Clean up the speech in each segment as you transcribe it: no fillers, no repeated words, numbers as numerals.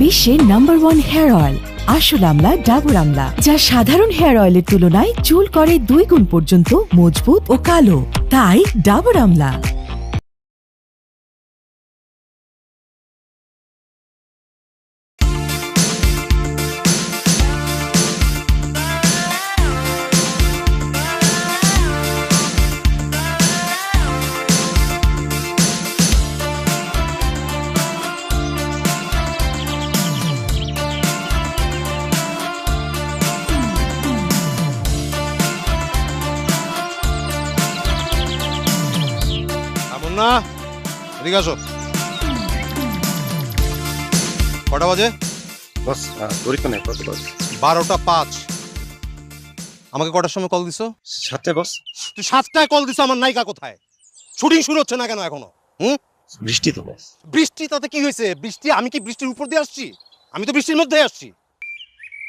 বিশ্বের number 1 hair oil আসল আমলা ডাবর আমলা, যা সাধারণ হেয়ার অয়েলের তুলনায় চুল করে 2 গুণ পর্যন্ত মজবুত ও কালো। তাই ডাবর আমলা। না এদিকে আসো। কটা বাজে? বস ঘড়ি তো নেই, কত বস? 12:05। আমাকে কটার সময় কল দিছো? 7টায় বস। তুই 7টায় কল দিছো, আমার নায়িকা কোথায়? শুটিং শুরু হচ্ছে না কেন এখনো? বৃষ্টি তো বস। বৃষ্টি তাতে কি হয়েছে? বৃষ্টি, আমি কি বৃষ্টির উপর দিয়ে আসছি? আমি তো বৃষ্টির মধ্যে আসছি।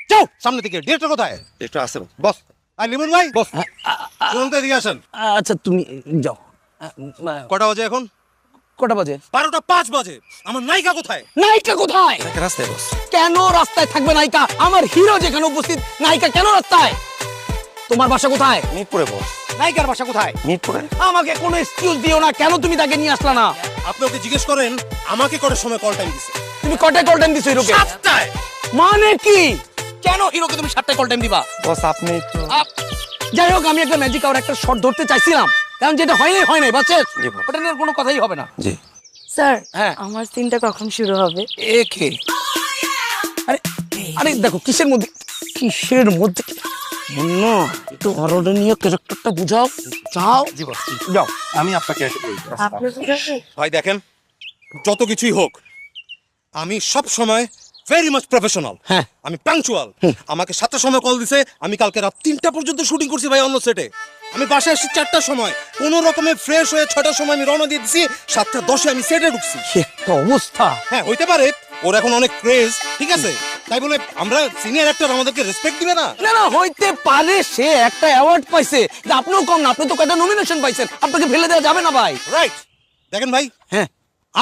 যাও সামনে থেকে। ডিরেক্টর কোথায়? একটু আসে বস। আর লিমন ভাই বস, শুনুন তো এদিকে আসেন। আচ্ছা তুমি যাও। কটা বাজে এখন? কটা বাজে? 12:05 বাজে। আমার নায়িকা কোথায়? নায়িকা কোথায়? রাস্তায় বস। কেন রাস্তায় থাকবে নায়িকা? আমার হিরো যেখানে উপস্থিত, নায়িকা কেন রাস্তায়? তোমার বাসা কোথায়? মিরপুরে বস। নায়িকার বাসা কোথায়? মিরপুরে। আমাকে কোনো এক্সকিউজ দিও না, কেন তুমি তাকে নিয়ে আসলা না? আপনি ওকে জিজ্ঞেস করেন আমাকে কটার সময় কল টাইম দিছে। তুমি কটায় কল টাইম দিছো হিরোকে? 7টায়। মানে কি? কেন হিরোকে তুমি 7টায় কল টাইম দিবা? বস আপনি তো যাই হোক, আমি একটা ম্যাজিক আর একটা শট ধরতে চাইছিলাম, কারণ যেটা হয় নাই বাচ্চা, জি বস। ওটা নিয়ে কোনো কথাই হবে না। জি স্যার, হ্যাঁ। আমার সিনটা কখন শুরু হবে? একে আরে আরে দেখো কিসের মধ্যে মুন্না, একটু হরর নিয়ে ক্যারেক্টারটা বুঝাও। যাও জি বস। যাও। আমি আপনাকে এসে বলবো। আপনার বুঝাবে? ভাই দেখেন, যত কিছুই হোক আমি সব সময় ভেরি মাচ প্রফেশনাল। হ্যাঁ। আমি পাংচুয়াল। আমাকে 7টার সময় কল দিছে, আমি কালকে রাত 3টা পর্যন্ত শুটিং করছি ভাই অন্য সেটে। আমি বাসায় এসেছি 4টার সময়, কোনো রকমে ফ্রেশ হয়ে 6টার সময় আমি রওনা দিয়ে দিছি, 7:10 আমি সেটে ঢুকছি। কি একটা অবস্থা! হ্যাঁ হইতে পারে ওর এখন অনেক ক্রেজ, ঠিক আছে, তাই বলে আমরা সিনিয়র অ্যাক্টর আমাদেরকে রেসপেক্ট দিবে না? না হইতে পারে, সে একটা অ্যাওয়ার্ড পাইছে, আপনিও কম না, আপনি তো কয়টা নমিনেশন পাইছেন, আপনাকে ফেলে দেওয়া যাবে না ভাই। রাইট। দেখেন ভাই, হ্যাঁ,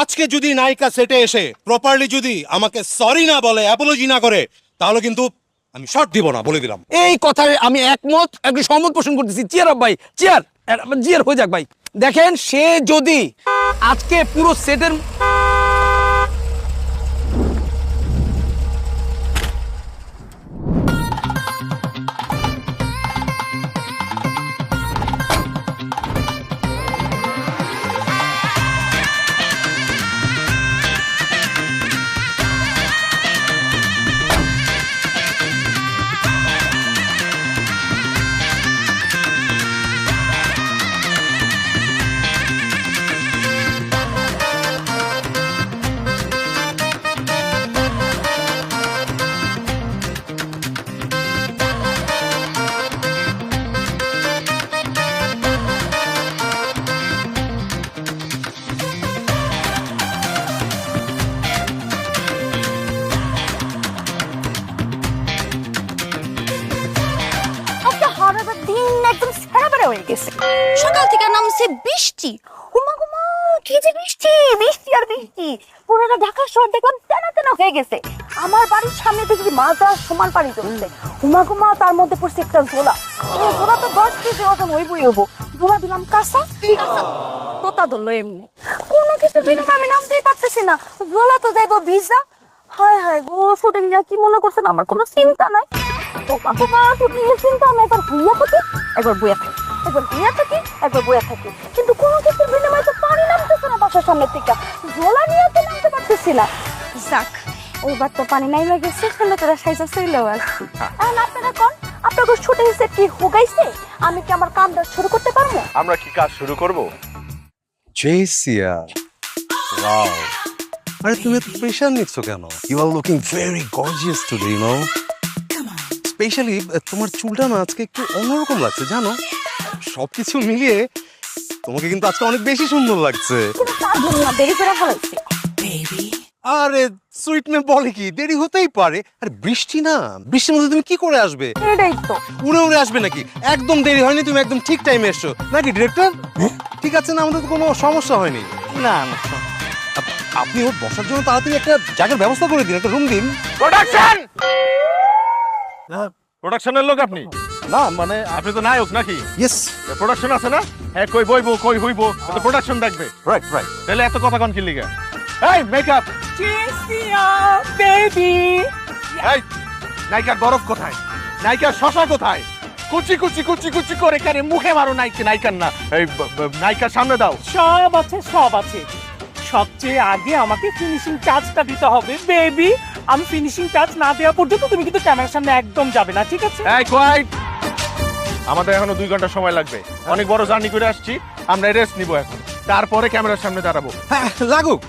আজকে যদি নায়িকা সেটে এসে প্রপারলি যদি আমাকে সরি না বলে, অ্যাপোলজি না করে, তাহলে কিন্তু আমি শর্ট দিব না, বলে দিলাম। এই কথায় আমি একমত, একটু সহমত পোষণ করতেছি। চিয়ার আপ ভাই, চিয়ার হয়ে যাক ভাই। দেখেন, সে যদি আজকে পুরো সেটের সকাল থেকে নামছে বৃষ্টি। উমা গুমা, কি যে বৃষ্টি, বৃষ্টি আর বৃষ্টি। পুরোটা ঢাকা শহর দেখলাম টানা টানা হয়ে গেছে। আমার বাড়ির সামনে দেখি মাথা সমান পানি চলছে। উমা গুমা, তার মধ্যে পড়ছে একটা ঝোলা। ঝোলা তো 10 কেজি ওজন হইবই হবো। ঝোলা দিলাম কাঁচা, তোতা ধরলো এমনি। কোনো কিছু দিলাম, আমি নামতেই পারতেছি না। ঝোলা তো যাইবো ভিজা। হায় হায় গো, শুটিং নিয়ে কি মনে করছেন? আমার কোনো চিন্তা নাই। চিন্তা আমি একবার ভুইয়া থাকি, একবার বইয়া থাকি, একবার ভুইয়া থাকি, একবার বইয়া থাকি, কিন্তু কোনো কিছুর বিনিময়ে তো পানি নামতেছে না বাসার সামনের থেকে। ঝোলা নিয়ে তো নামতে পারতেছি না। যাক, ওইবার তো পানি নাই গেছে, শুনে তোরা সাইজা চইলেও আসছি। এখন আপনারা কোন, আপনাকে শুটিং সেট কি হুগাইছে? আমি কি আমার কামটা শুরু করতে পারবো? আমরা কি কাজ শুরু করব? জেসিয়া, ওয়াও, আরে তুমি এত প্রেশার নিচ্ছ কেন? You are looking very gorgeous today, you know. Specially তোমার চুলটা না আজকে একটু অন্যরকম লাগছে, জানো। সবকিছু মিলিয়ে তোমাকে কিন্তু আজকে অনেক বেশি সুন্দর লাগছে। কিন্তু তার জন্য না, দেরি করে ফেলাইছি। আরে সুইট মে বলে কি, দেরি হতেই পারে। আর বৃষ্টি না, বৃষ্টির মধ্যে তুমি কি করে আসবে? এটাই তো। উড়ে উড়ে আসবে নাকি? একদম দেরি হয়নি, তুমি একদম ঠিক টাইমে এসছো নাকি ডিরেক্টর? ঠিক আছে না, আমাদের তো কোনো সমস্যা হয়নি। না আপনি ওর বসার জন্য তাড়াতাড়ি একটা জায়গার ব্যবস্থা করে দিন, একটা রুম দিন। প্রোডাকশন প্রোডাকশনের লোক আপনি? না মানে আপনি তো নায়ক নাকি? ইয়েস, প্রোডাকশন আছে না? হ্যাঁ, কই বইবো কই হইবো, তো প্রোডাকশন দেখবে। Right right. তাহলে এত কথা কোন কি লিগা? এই মেকআপ, বেবি এই নায়িকার বরফ কোথায়? নায়িকার শশা কোথায়? কুচি কুচি কুচি কুচি করে কেন মুখে মারো? নায়িকার না, এই নায়িকার সামনে দাও। সব আছে সব আছে, সবচেয়ে আগে আমাকে ফিনিশিং টাচটা দিতে হবে বেবি। আমি ফিনিশিং টাচ না দেওয়া পর্যন্ত তুমি কিন্তু ক্যামেরার সামনে একদম যাবে না, ঠিক আছে? এই কোয়াইট, আমাদের এখনো 2 ঘন্টা সময় লাগবে। অনেক বড় জার্নি করে আসছি, আমরা রেস্ট নিব এখন, তারপরে ক্যামেরার সামনে দাঁড়াবো। হ্যাঁ লাগুক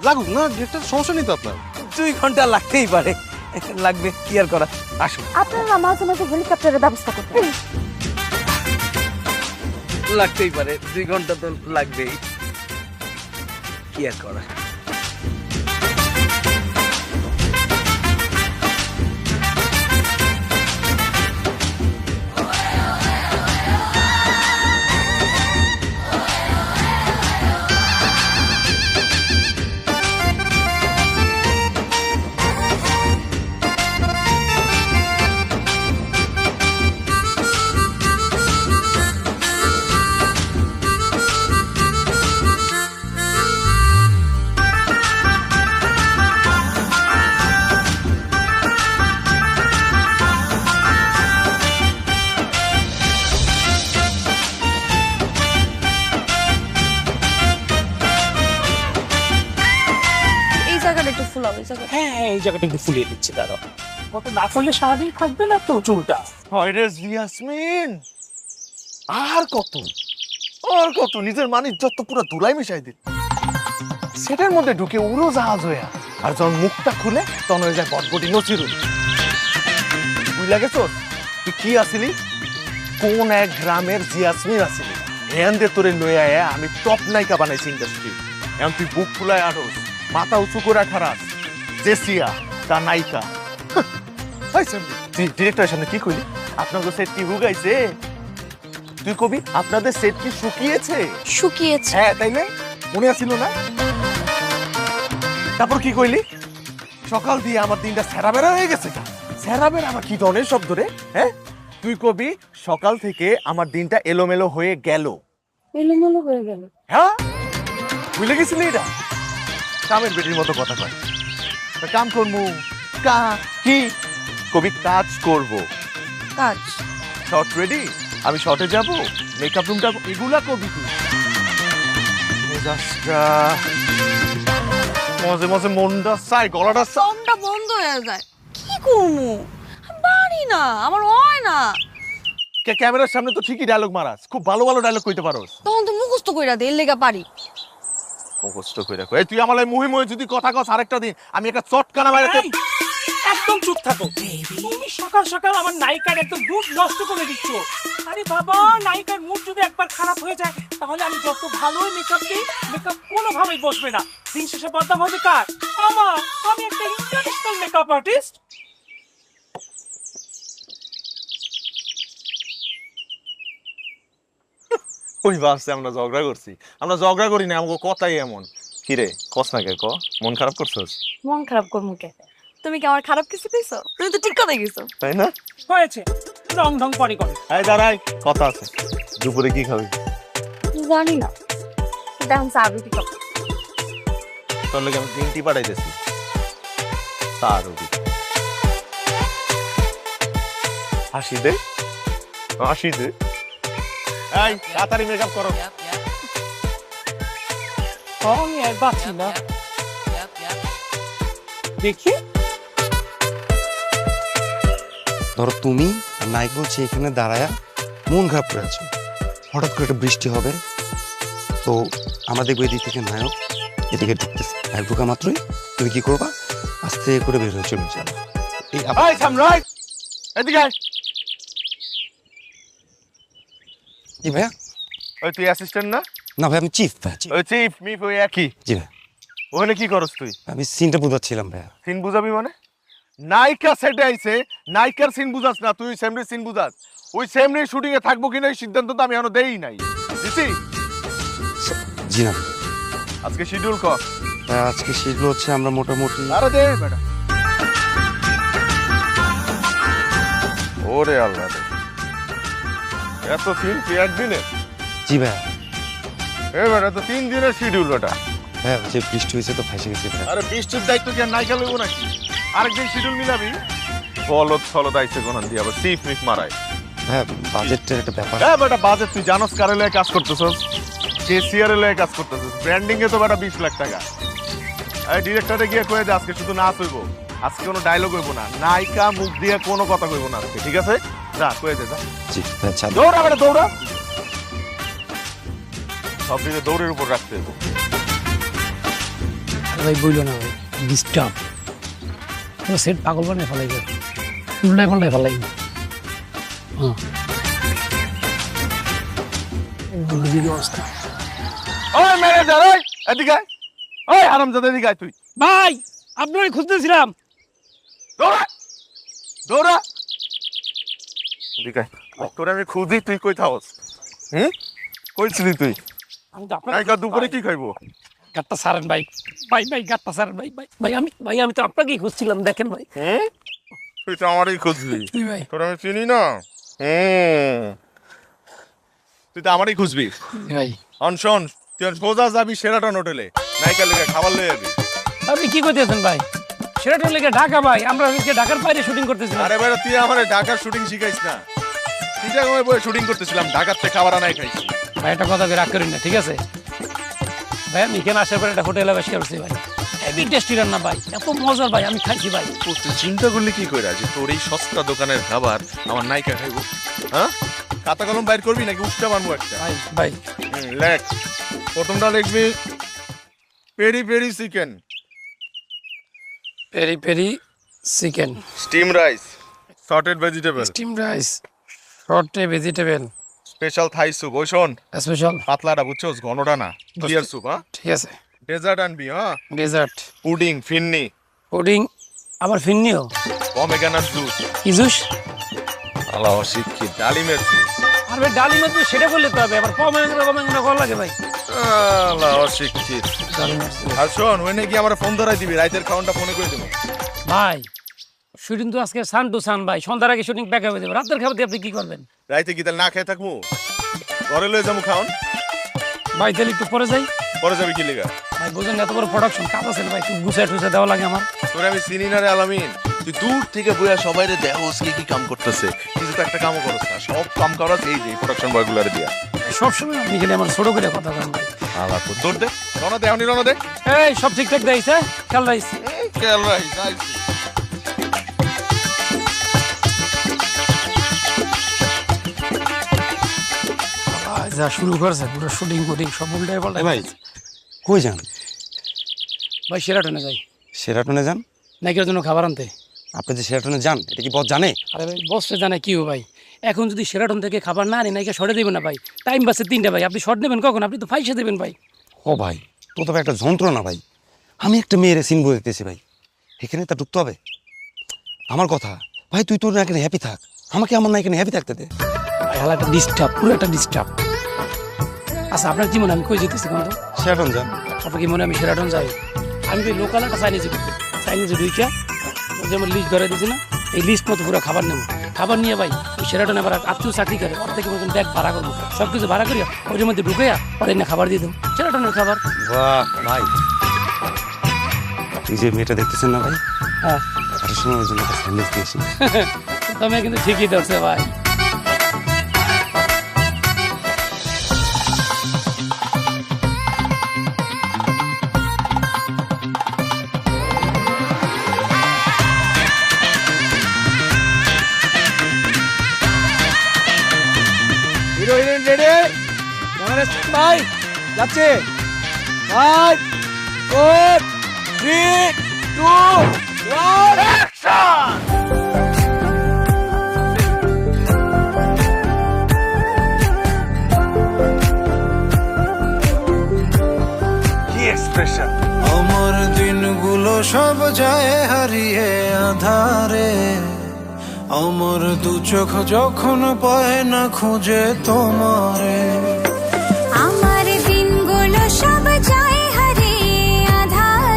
লাগুক না, যেটা সমস্যা নেই তো আপনার। 2 ঘন্টা লাগতেই পারে, লাগবে কি আর করা। আসুন। আপনারা মাঝে মাঝে হেলিকপ্টারের ব্যবস্থা করতে লাগতেই পারে, 2 ঘন্টা তো লাগবেই, কি আর করা। এই জায়গাটা একটু ফুলাও, এই জায়গাটা। হ্যাঁ হ্যাঁ, এই জায়গাটা একটু ফুলিয়ে দিচ্ছি, দাঁড়াও। কত না করলে সারাদিন থাকবে না তো চুলটা। হয় রে ইয়াসমিন, আর কত আর কত নিজের মানিক যত পুরো ধুলাই মিশাই দিল। সেটার মধ্যে ঢুকে উড়োজাহাজ হইয়া, আর যখন মুখটা খুলে তখন হয়ে যায় বটবটি নচিরুল। বুঝলা গেছস তুই কি আসিলি? কোন এক গ্রামের জিয়াসমিন আসিলি, হ্যান দে তোরে লইয়া আয়া আমি টপ নায়িকা বানাইছি ইন্ডাস্ট্রি। এখন তুই বুক ফুলায় আরস, মাথা উঁচু করে খারাস, জেসিয়া তা নায়িকা। তুই ডিরেক্টরের সামনে কি কইলি? আপনাদের সেট কি হুগাইছে? তুই কবি আপনাদের সেট কি শুকিয়েছে? শুকিয়েছে। হ্যাঁ তাই না, মনে আছিল না? তারপর কি কইলি? সকাল দিয়ে আমার দিনটা সেরাবেরা হয়ে গেছে। সেরাবেরা আমার কি ধরনের শব্দ রে? হ্যাঁ, তুই কবি সকাল থেকে আমার দিনটা এলোমেলো হয়ে গেল। এলোমেলো হয়ে গেল। হ্যাঁ, বুঝলে গেছিলি? এটা কামের বেটির মতো কথা কয়। তা কাম করবো কি কবি? কাজ করব। কাজ শর্ট রেডি, আমি শর্টে যাব, মেকআপ রুমটা এগুলা কবি তুই। মেজাজটা মাঝে মাঝে মনটা চাই, গলাটা চাই। ফোনটা বন্ধ হয়ে যায়, কি করবো? পারি না, আমার হয় না। ক্যামেরার সামনে তো ঠিকই ডায়লগ মারাস, খুব ভালো ভালো ডায়লগ কইতে পারোস। তখন তো মুখস্থ কইরা দে, এর লেগা পারি। কষ্ট করে কই তুই আমার মুহি মুহি যদি কথা কস আরেকটা দিন আমি একটা চটকানা মারাতে। এই, একদম চুপ থাকো। তুমি সকাল সকাল আমার নায়িকার একদম মুড নষ্ট করে দিচ্ছ। আরে বাবা, নায়িকার মুড যদি একবার খারাপ হয়ে যায় তাহলে আমি যত ভালোই মেকআপ দিই, মেকআপ কোনোভাবেই বসবে না। দিন শেষে বদনাম হবে কার? আমার। আমি একটা ইন্টারন্যাশনাল মেকআপ আর্টিস্ট। ওই ভাবছে আমরা ঝগড়া করছি, আমরা ঝগড়া করি না, আমাকে কথাই এমন। কি রে কস না কে, ক মন খারাপ করছস? মন খারাপ করবো কে? তুমি কি আমার খারাপ কিছু কইছো? তুমি তো ঠিক কথাই কইছো। তাই না? হয়েছে, রং ঢং পরে করে। এই দাঁড়াই, কথা আছে। দুপুরে কি খাবি? জানি না, দেখুন চাবি কি খাবো। তোর লোক আমি 3টি পাঠাইতেছি, তার হাসি দে, হাসি দে। এই তাড়াতাড়ি মেকআপ করো। আমি আর বাঁচি না, দেখি। ধরো তুমি আর নায়ক হচ্ছে এখানে দাঁড়ায়া মন খারাপ করে আছো, হঠাৎ করে একটা বৃষ্টি হবে, তো আমরা দেখবো এদিক থেকে নায়ক এদিকে ঢুকতেছে। নায়ক ঢুকা মাত্রই তুমি কি করবা? আস্তে করে বের হয়ে চলে যাবে। এই এই সামরাই, এদিকে আয়। জি ভাইয়া। ওই তুই অ্যাসিস্ট্যান্ট না? না ভাই, আমি চিফ ভাইয়া। ওই চিফ মিফ ওই একই। জি ভাই, ওখানে কি করস তুই? আমি সিনটা বুঝাচ্ছিলাম ভাইয়া। সিন বুঝাবি মানে? নায়িকা সেটে আইছে, নায়িকার সিন বুঝাস না, তুই সেমরি সিন বুঝাস। ওই সেমরি শুটিং এ থাকবো কিনা এই সিদ্ধান্ত তো আমি এখনো দেই নাই। দিছি? জি না। আজকে শিডিউল কর। আজকে শিখলো হচ্ছে আমরা মোটামুটি আরে দে বেটা। ওরে আল্লাহ রে, এত দিন কি একদিনে? জি ভাই। এ বেটা তো 3 দিনের শিডিউল বেটা। হ্যাঁ যে বৃষ্টি হয়েছে তো ফাঁসে গেছি ভাই। আরে বৃষ্টির দায়িত্ব কি আর নাইকা লইব নাকি? আরেকদিন শিডিউল মিলাবি। ফলত আইছে কোন দিয়ে আবার সিফ মিফ মারায়। হ্যাঁ বাজেটের একটা ব্যাপার। হ্যাঁ বেটা বাজেট তুই জানোস কারে লয়ে কাজ করতেছস? কেসিআর এর লয়ে কাজ করতেছস। ব্র্যান্ডিং এ তো বেটা 20 লাখ টাকা। এই ডিরেক্টরে গিয়ে কয়ে দে আজকে শুধু নাচ হইব। আজকে কোনো ডায়লগ হইব না। নায়িকা মুখ দিয়ে কোনো কথা কইব না আজকে, ঠিক আছে? যা কয়ে দে যা। জি আচ্ছা। দৌড়া বেটা দৌড়া। সব দিকে দৌড়ের উপর রাখতে হবে। ভাই বইলো না ভাই, ডিস্টার্ব পুরো সেট পাগল বানায় ফেলাইবে, উল্টায় পাল্টায় ফেলাইবে। হ্যাঁ অবস্থা। ওই ম্যানেজার ওই এদিকে আয়। ওই আরামজাদা এদিকে আয় তুই। ভাই আপনারই খুঁজতেছিলাম। দৌড়া দৌড়া এদিকে আয়। তোরে আমি খুঁজি তুই কই থাকস? কইছিলি তুই? আমি তো আপনার নায়িকা দুপুরে কি খাইবো? গাট্টা সারেন ভাই, ভাই ভাই গাট্টা সারেন ভাই, ভাই ভাই আমি তো আপনাকেই খুঁজছিলাম, দেখেন ভাই। তুই তো আমারই খুঁজলি। তুই ভাই তোর আমি চিনি না। তুই তো আমারই খুঁজবি। ভাই অনশন তুই সোজা যাবি সেরাটন হোটেলে, নায়িকা লেগে খাবার লয়ে যাবি। আপনি কি করতেছেন ভাই? সেরাটন লেগে ঢাকা ভাই, আমরা আজকে ঢাকার বাইরে শুটিং করতেছিলাম। আরে বেটা তুই আমার ঢাকার শুটিং শিখাইস না। চিটাগাংয়ে বসে শুটিং করতেছিলাম, ঢাকার থেকে খাবার আনাই খাইছি। ভাই একটা কথা রাগ করেন না, ঠিক আছে ভাই? আমি এখানে আসার পরে একটা হোটেলে বসে করছি ভাই, হেভি টেস্টি রান্না ভাই, এত মজার ভাই, আমি খাইছি ভাই। তুই চিন্তা করলি কি কইরা যে তোর এই সস্তা দোকানের খাবার আমার নায়িকা খাইবো? হ্যাঁ খাতা কলম বাইর করবি নাকি উষ্টা বানবো একটা? ভাই ভাই লেখ, প্রথমটা লিখবি peri peri chicken, peri peri chicken, steam rice, sorted vegetable, steam rice, sorted vegetable, special Thai soup. ওই শোন স্পেশাল পাতলাটা বুঝছোস, ঘনটা না, ক্লিয়ার স্যুপ। হ্যাঁ ঠিক আছে। ডেজার্ট আনবি। হ্যাঁ ডেজার্ট, পুডিং, ফিন্নি, পুডিং, আবার ফিন্নিও, পমেগ্রানেট জুস, কি জুস? আল্লাহ শিক্ষিত, ডালিমের জুস। আর ভাই ডালিমের জুস সেটা করলে তো হবে, আবার কমেঙ্গা কল লাগে ভাই। আল্লাহ শিক্ষিত। আর শোন ওই নাকি আমার ফোন ধরাই দিবি, রাইতের খাওয়ানটা ফোনে করে দেবো। ভাই শুটিং তো আজকে সান টু সান ভাই, সন্ধ্যার আগে শুটিং প্যাক হয়ে যাবে, রাতের খাবার দিয়ে আপনি কি করবেন? রাইতে কি তাহলে না খেয়ে থাকবো? ঘরে লয়ে যাবো খাওন। ভাই তাহলে একটু পরে যাই। পরে যাবি কি লেগা? ভাই বুঝেন এত বড় প্রোডাকশন কাজ আছে ভাই, একটু গুছায় টুছায় দেওয়া লাগে আমার। তোরে আমি চিনি না রে আলামিন, তুই দূর থেকে বইয়া সবাইরে দেহস কি কাম করতেছে, কিছু তো একটা কামও করছ না, সব কাম করছ এই যে প্রোডাকশন বয়গুলারে দিয়া। সবসময় আপনি গেলে আমার ছোট করে কথা বলেন ভাই। আলা তো তোর দে রনা দে, আমি রনা দে। এই সব ঠিকঠাক দেইছে, খেয়াল রাইস। খেয়াল রাখিস, আইছি। যা শুরু করছে পুরো শুটিং কুটিং সব উল্টায় পাল্টায়। ভাই কই যান? ভাই সেরাটনে যাই, সেরাটনে যান? নাইকের জন্য খাবার আনতে। আপনি যে সেরাটনে যান এটা কি বস জানে? আরে ভাই বসে জানে কি ও ভাই, এখন যদি সেরাটন থেকে খাবার না আনি নাইকে শর্টে দেবেন না ভাই, টাইম বাসে 3টা ভাই, আপনি শর্ট নেবেন কখন? আপনি তো ফাইসে দেবেন ভাই। ও ভাই তো তবে একটা যন্ত্রণা ভাই, আমি একটা মেয়ের সিন বই দেখতেছি ভাই, এখানে তা ঢুকতে হবে। আমার কথা ভাই, তুই তোর না এখানে হ্যাপি থাক, আমাকে আমার না এখানে হ্যাপি থাকতে দে। ভাই হালা একটা ডিস্টার্ব, পুরো একটা ডিস্টার্ব। আচ্ছা আপনার কি মনে হয় আমি কই যেতেছি কোন তো? সেরাটন যান। আপনার কি মনে হয় আমি সেরাটন যাই? আমি তো লোকাল একটা চাইনিজে করতে, চাইনিজে ঢুইকা যেমন লিস্ট ধরে দিয়েছি না, এই লিস্ট মতো পুরো খাবার নেবো, খাবার নিয়ে ভাই ওই সেরাটনে আবার আত্মীয় চাকরি করে, ওর থেকে বলছেন ব্যাগ ভাড়া করবো, সব কিছু ভাড়া করিয়া ওর মধ্যে ঢুকাইয়া ওদের না খাবার দিয়ে দেবো, সেরাটনের খাবার। বাহ ভাই, এই যে মেয়েটা দেখতেছেন না ভাই, হ্যাঁ আসার সময় ওই জন্য একটা স্যান্ডউইচ দিয়েছি। তুমি কিন্তু ঠিকই ধরছে ভাই। হিরোইন রেডি, ভাই যাচ্ছে, 5 4 3 2 1 অ্যাকশন। কি এক্সপ্রেশন! আমার দিনগুলো সব যায় হারিয়ে আধারে, আমার দু চোখ যখন পায় না খুঁজে তোমারে। আমার দিনগুলো সব যায় হারিয়ে আধারে,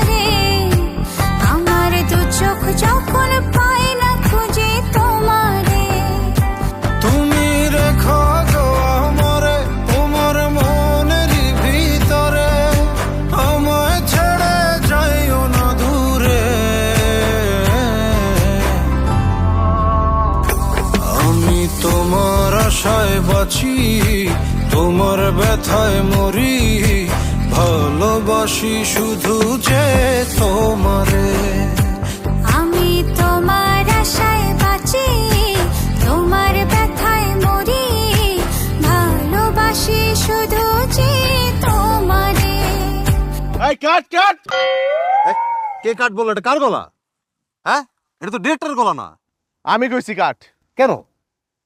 ব্যথায় মরি ভালোবাসি শুধু যে তোমারে আমি তোমার আশায় বাঁচি তোমার ব্যথায় মরি ভালোবাসি শুধু যে তোমারে। এই কাট কাট কে কাট বলো? এটা কার গলা? হ্যাঁ, এটা তো ডিরেক্টর গলা না। আমি কইছি কাট। কেন?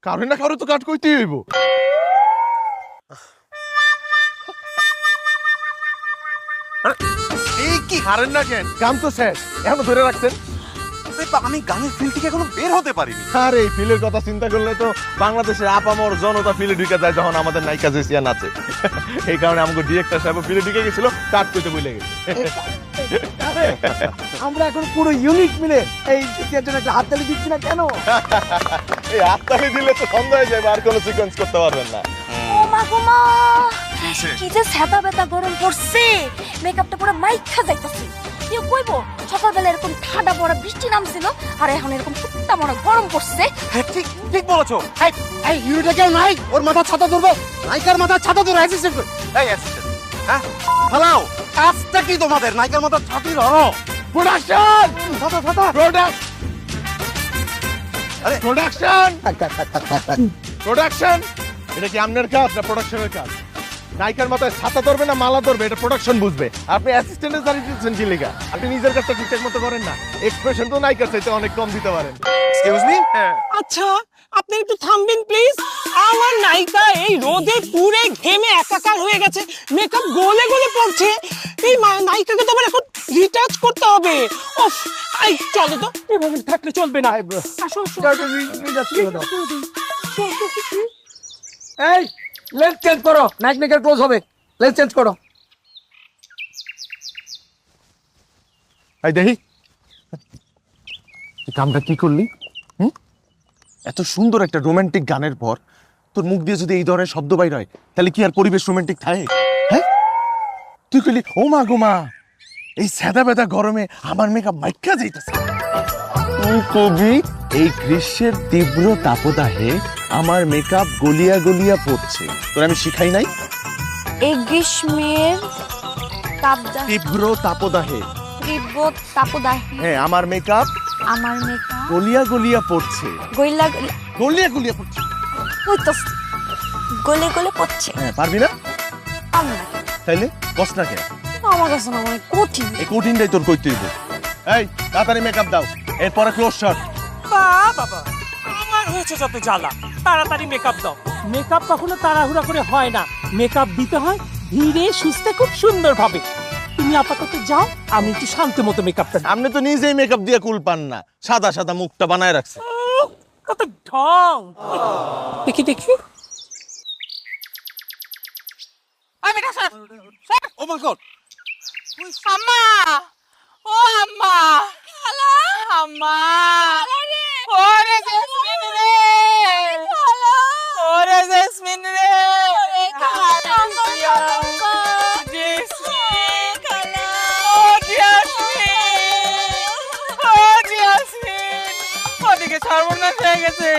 কারণ না কারো তো কাট কইতেই হইব। এই কি হারেন না কেন? কাম তো শেষ, এখনো ধরে রাখছেন। আমি গানের ফিল্ড থেকে এখনো বের হতে পারিনি। আরে এই ফিলের কথা চিন্তা করলে তো বাংলাদেশের আপামর জনতা ফিলে ঢুকে যায় যখন আমাদের নায়িকা জেসিয়া নাচে। এই কারণে আমাকে ডিরেক্টর সাহেব ফিলে ঢুকে গেছিল, কাট কইতে ভুলে গেছে। আমরা এখন পুরো ইউনিট মিলে এই জেসিয়ার জন্য একটা হাততালি দিচ্ছি না কেন? এই হাততালি দিলে তো সন্দেহ হয়ে যাবে, আর কোনো সিকোয়েন্স করতে পারবেন না। ও মা গো মা, কি যে ছাতা বেতা গরম পড়ছে, মেকআপটা পুরো মাইখা যাইতাছে। কেউ কইবো সকালবেলা এরকম ঠাডা পড়া বৃষ্টি নামছিল, আর এখন এরকম টুকটা মনে গরম পড়ছে। হ্যাঁ, ঠিক ঠিক বলেছো। এই ইউনিটে কেউ নাই, ওর মাথা ছাতা ধরবো, নায়িকার মাথা ছাতা ধরো অ্যাসিস্ট্যান্ট। এই অ্যাসিস্ট্যান্ট, হ্যাঁ ফালাও। কাজটা কি তোমাদের? নায়িকার মতো ছাতি ধরো। প্রোডাকশন ছাতা ছাতা প্রোডাক্ট আরে প্রোডাকশন প্রোডাকশন, এটা কি আপনার কাজ না প্রোডাকশনের কাজ? নায়িকার মাথায় ছাতা ধরবে না মালা ধরবে, এটা প্রোডাকশন বুঝবে। আপনি অ্যাসিস্ট্যান্টের দাঁড়িয়ে দিচ্ছেন কি লেখা? আপনি নিজের কাজটা ঠিকঠাক মতো করেন না। এক্সপ্রেশন তো নায়িকার চাইতে অনেক কম দিতে পারেন। এক্সকিউজ মি, আচ্ছা আপনি একটু থামবেন প্লিজ। আমার নায়িকা এই রোদে পুড়ে ঘেমে একাকার হয়ে গেছে, মেকআপ গলে গলে পড়ছে। এই নায়িকাকে তো আবার এখন রিটাচ করতে হবে। ওফ, এই চলো তো, এভাবে থাকলে চলবে না। আসো আসো। এই লেন্স চেঞ্জ করো, নাইট মেকার ক্লোজ হবে, লেন্স চেঞ্জ করো। এই দেখি এই কামটা কি করলি? এত সুন্দর একটা রোমান্টিক গানের পর তোর মুখ দিয়ে যদি এই ধরনের শব্দ বাইর হয়, তাহলে কি আর পরিবেশ রোমান্টিক থাকে? হ্যাঁ, তুই কইলি ও মা গো মা, এই সাদা বেদা গরমে আমার মেকআপ মাইকা যাইতেছে। তুই কবি এই গ্রীষ্মের তীব্র তাপদাহে আমার মেকআপ গলিয়া গলিয়া পড়ছে, তোর আমি শিখাই নাই? এই গ্রীষ্মের তীব্র তাপদাহে, তীব্র তাপদাহে হ্যাঁ আমার মেকআপ আমার মেকআপ গলিয়া গলিয়া পড়ছে। গইলা গলিয়া গলিয়া পড়ছে, হইতাছে, গলে গলে পড়ছে। হ্যাঁ পারবি না? পারবো না। তাইলে বস না কেন? আমার কাছে না অনেক কঠিন। এই কঠিনটাই তোর কইতে হইব। এই তাড়াতাড়ি মেকআপ দাও, এরপরে ক্লোজ শট। বাবা আমার হয়েছে যত জ্বালা, তাড়াতাড়ি মেকআপ দাও। মেকআপ কখনো তাড়াহুড়া করে হয় না, মেকআপ দিতে হয় ধীরে সুস্থে খুব সুন্দর ভাবে। তুমি আপাতত যাও, আমি একটু শান্ত মতো মেকআপটা। আপনি তো নিজেই মেকআপ দিয়ে কুল পান না, সাদা সাদা মুখটা বানায় রাখছে। কত ঢং। দেখি দেখি। ও মাই গড, আম্মা, ও আম্মা, খালা, আম্মা, ওরে জেসমিন রে, খালা, ওরে জেসমিন রে, খালা, জেসমিন, খালা, ও জেসমিন, ও জেসমিন, ওদিকে সর্বনাশ হয়ে গেছে,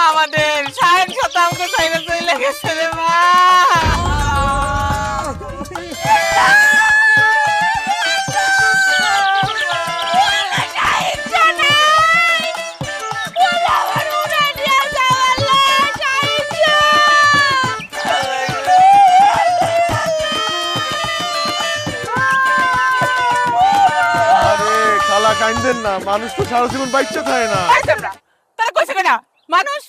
আমাদের 60% চাইলে চলে গেছে রে মা। কাইন্দেন না, মানুষ তো সারা জীবন বাইচ্চা থাকে না। তারা কইছে কেনা মানুষ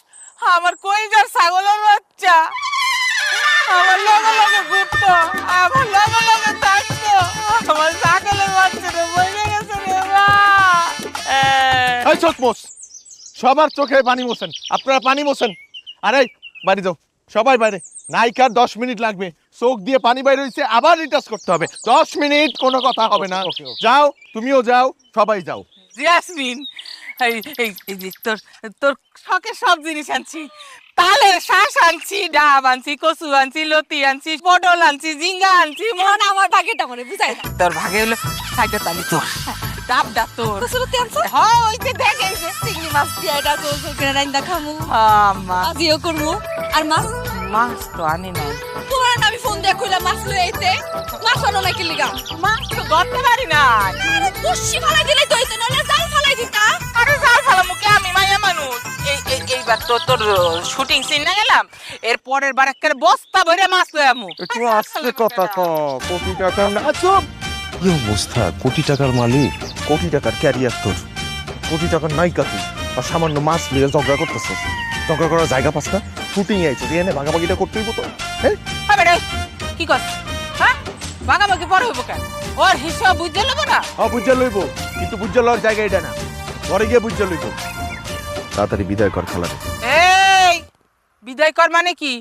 আমার কইজার ছাগলের বাচ্চা, আমার লগে লগে ঘুরতো, আমার লগে লগে থাকতো, আমার ছাগলের বাচ্চাটা বইলে গেছে রে মা। এই চোখ মোছ, সবার চোখে পানি মোছেন, আপনারা পানি মোছেন। আরে বাড়ি যাও, সবাই বাইরে। নায়িকার 10 মিনিট লাগবে, চোখ দিয়ে পানি বাইরে হইছে, আবার রিটাচ করতে হবে। 10 মিনিট কোনো কথা হবে না। যাও, তুমিও যাও, সবাই যাও। জেসমিন, এই এই এই যে তোর তোর শখের সব জিনিস আনছি, তালের শ্বাস আনছি, ডাব আনছি, কচু আনছি, লতি আনছি, পটল আনছি, ঝিঙ্গা আনছি। মন আমার ভাগেটা মনে বুঝাই না। তোর ভাগে হলো সাইডটা তালি তোর, ডাবটা তোর। কচু লতি আনছো? হ্যাঁ ওই যে দেখ এই যে চিংড়ি মাছ দিয়ে এটা গোল গোল করে রাইন্দা খামু, আম্মা আজিও করমু। আর মাছ মাছ তো আনি নাই। তোমার না আমি ফোন দিয়ে কইলাম মাছ লই আইতে, মাছ আনো নাকি লিগা? মাছ তো ধরতে পারি না। আরে বসি ফালাই দিলে তো হইতো, নাহলে জাল ফালাই দিতা। আরে জাল ফালামু কে, আমি মাইয়া মানুষ। এইবার তো তোর শুটিং সিন না গেলাম, এর পরের বার একটা বস্তা ভরে মাছ লই আমু। একটু আস্তে কথা ক, কোটি টাকা না। আচ্ছা কি অবস্থা, কোটি টাকার মালিক। কোটি টাকার ক্যারিয়ার তোর, কোটি টাকার নায়িকা তুই, আর সামান্য মাছ নিয়ে ঝগড়া করতেছিস। ঝগড়া করার জায়গা পাস না, শুটিং আইছো এনে ভাগাভাগিটা করতেই তো। হ্যাঁ কি কর? হ্যাঁ ভাগাভাগি পরে হইব কেন? ওর হিসাব বুঝে নেবো না। হ্যাঁ বুঝে লইব, কিন্তু বুঝে লওয়ার জায়গা এটা না, ঘরে গিয়ে বুঝে লইব। তাড়াতাড়ি বিদায় কর খালা। এই বিদায় কর মানে কি?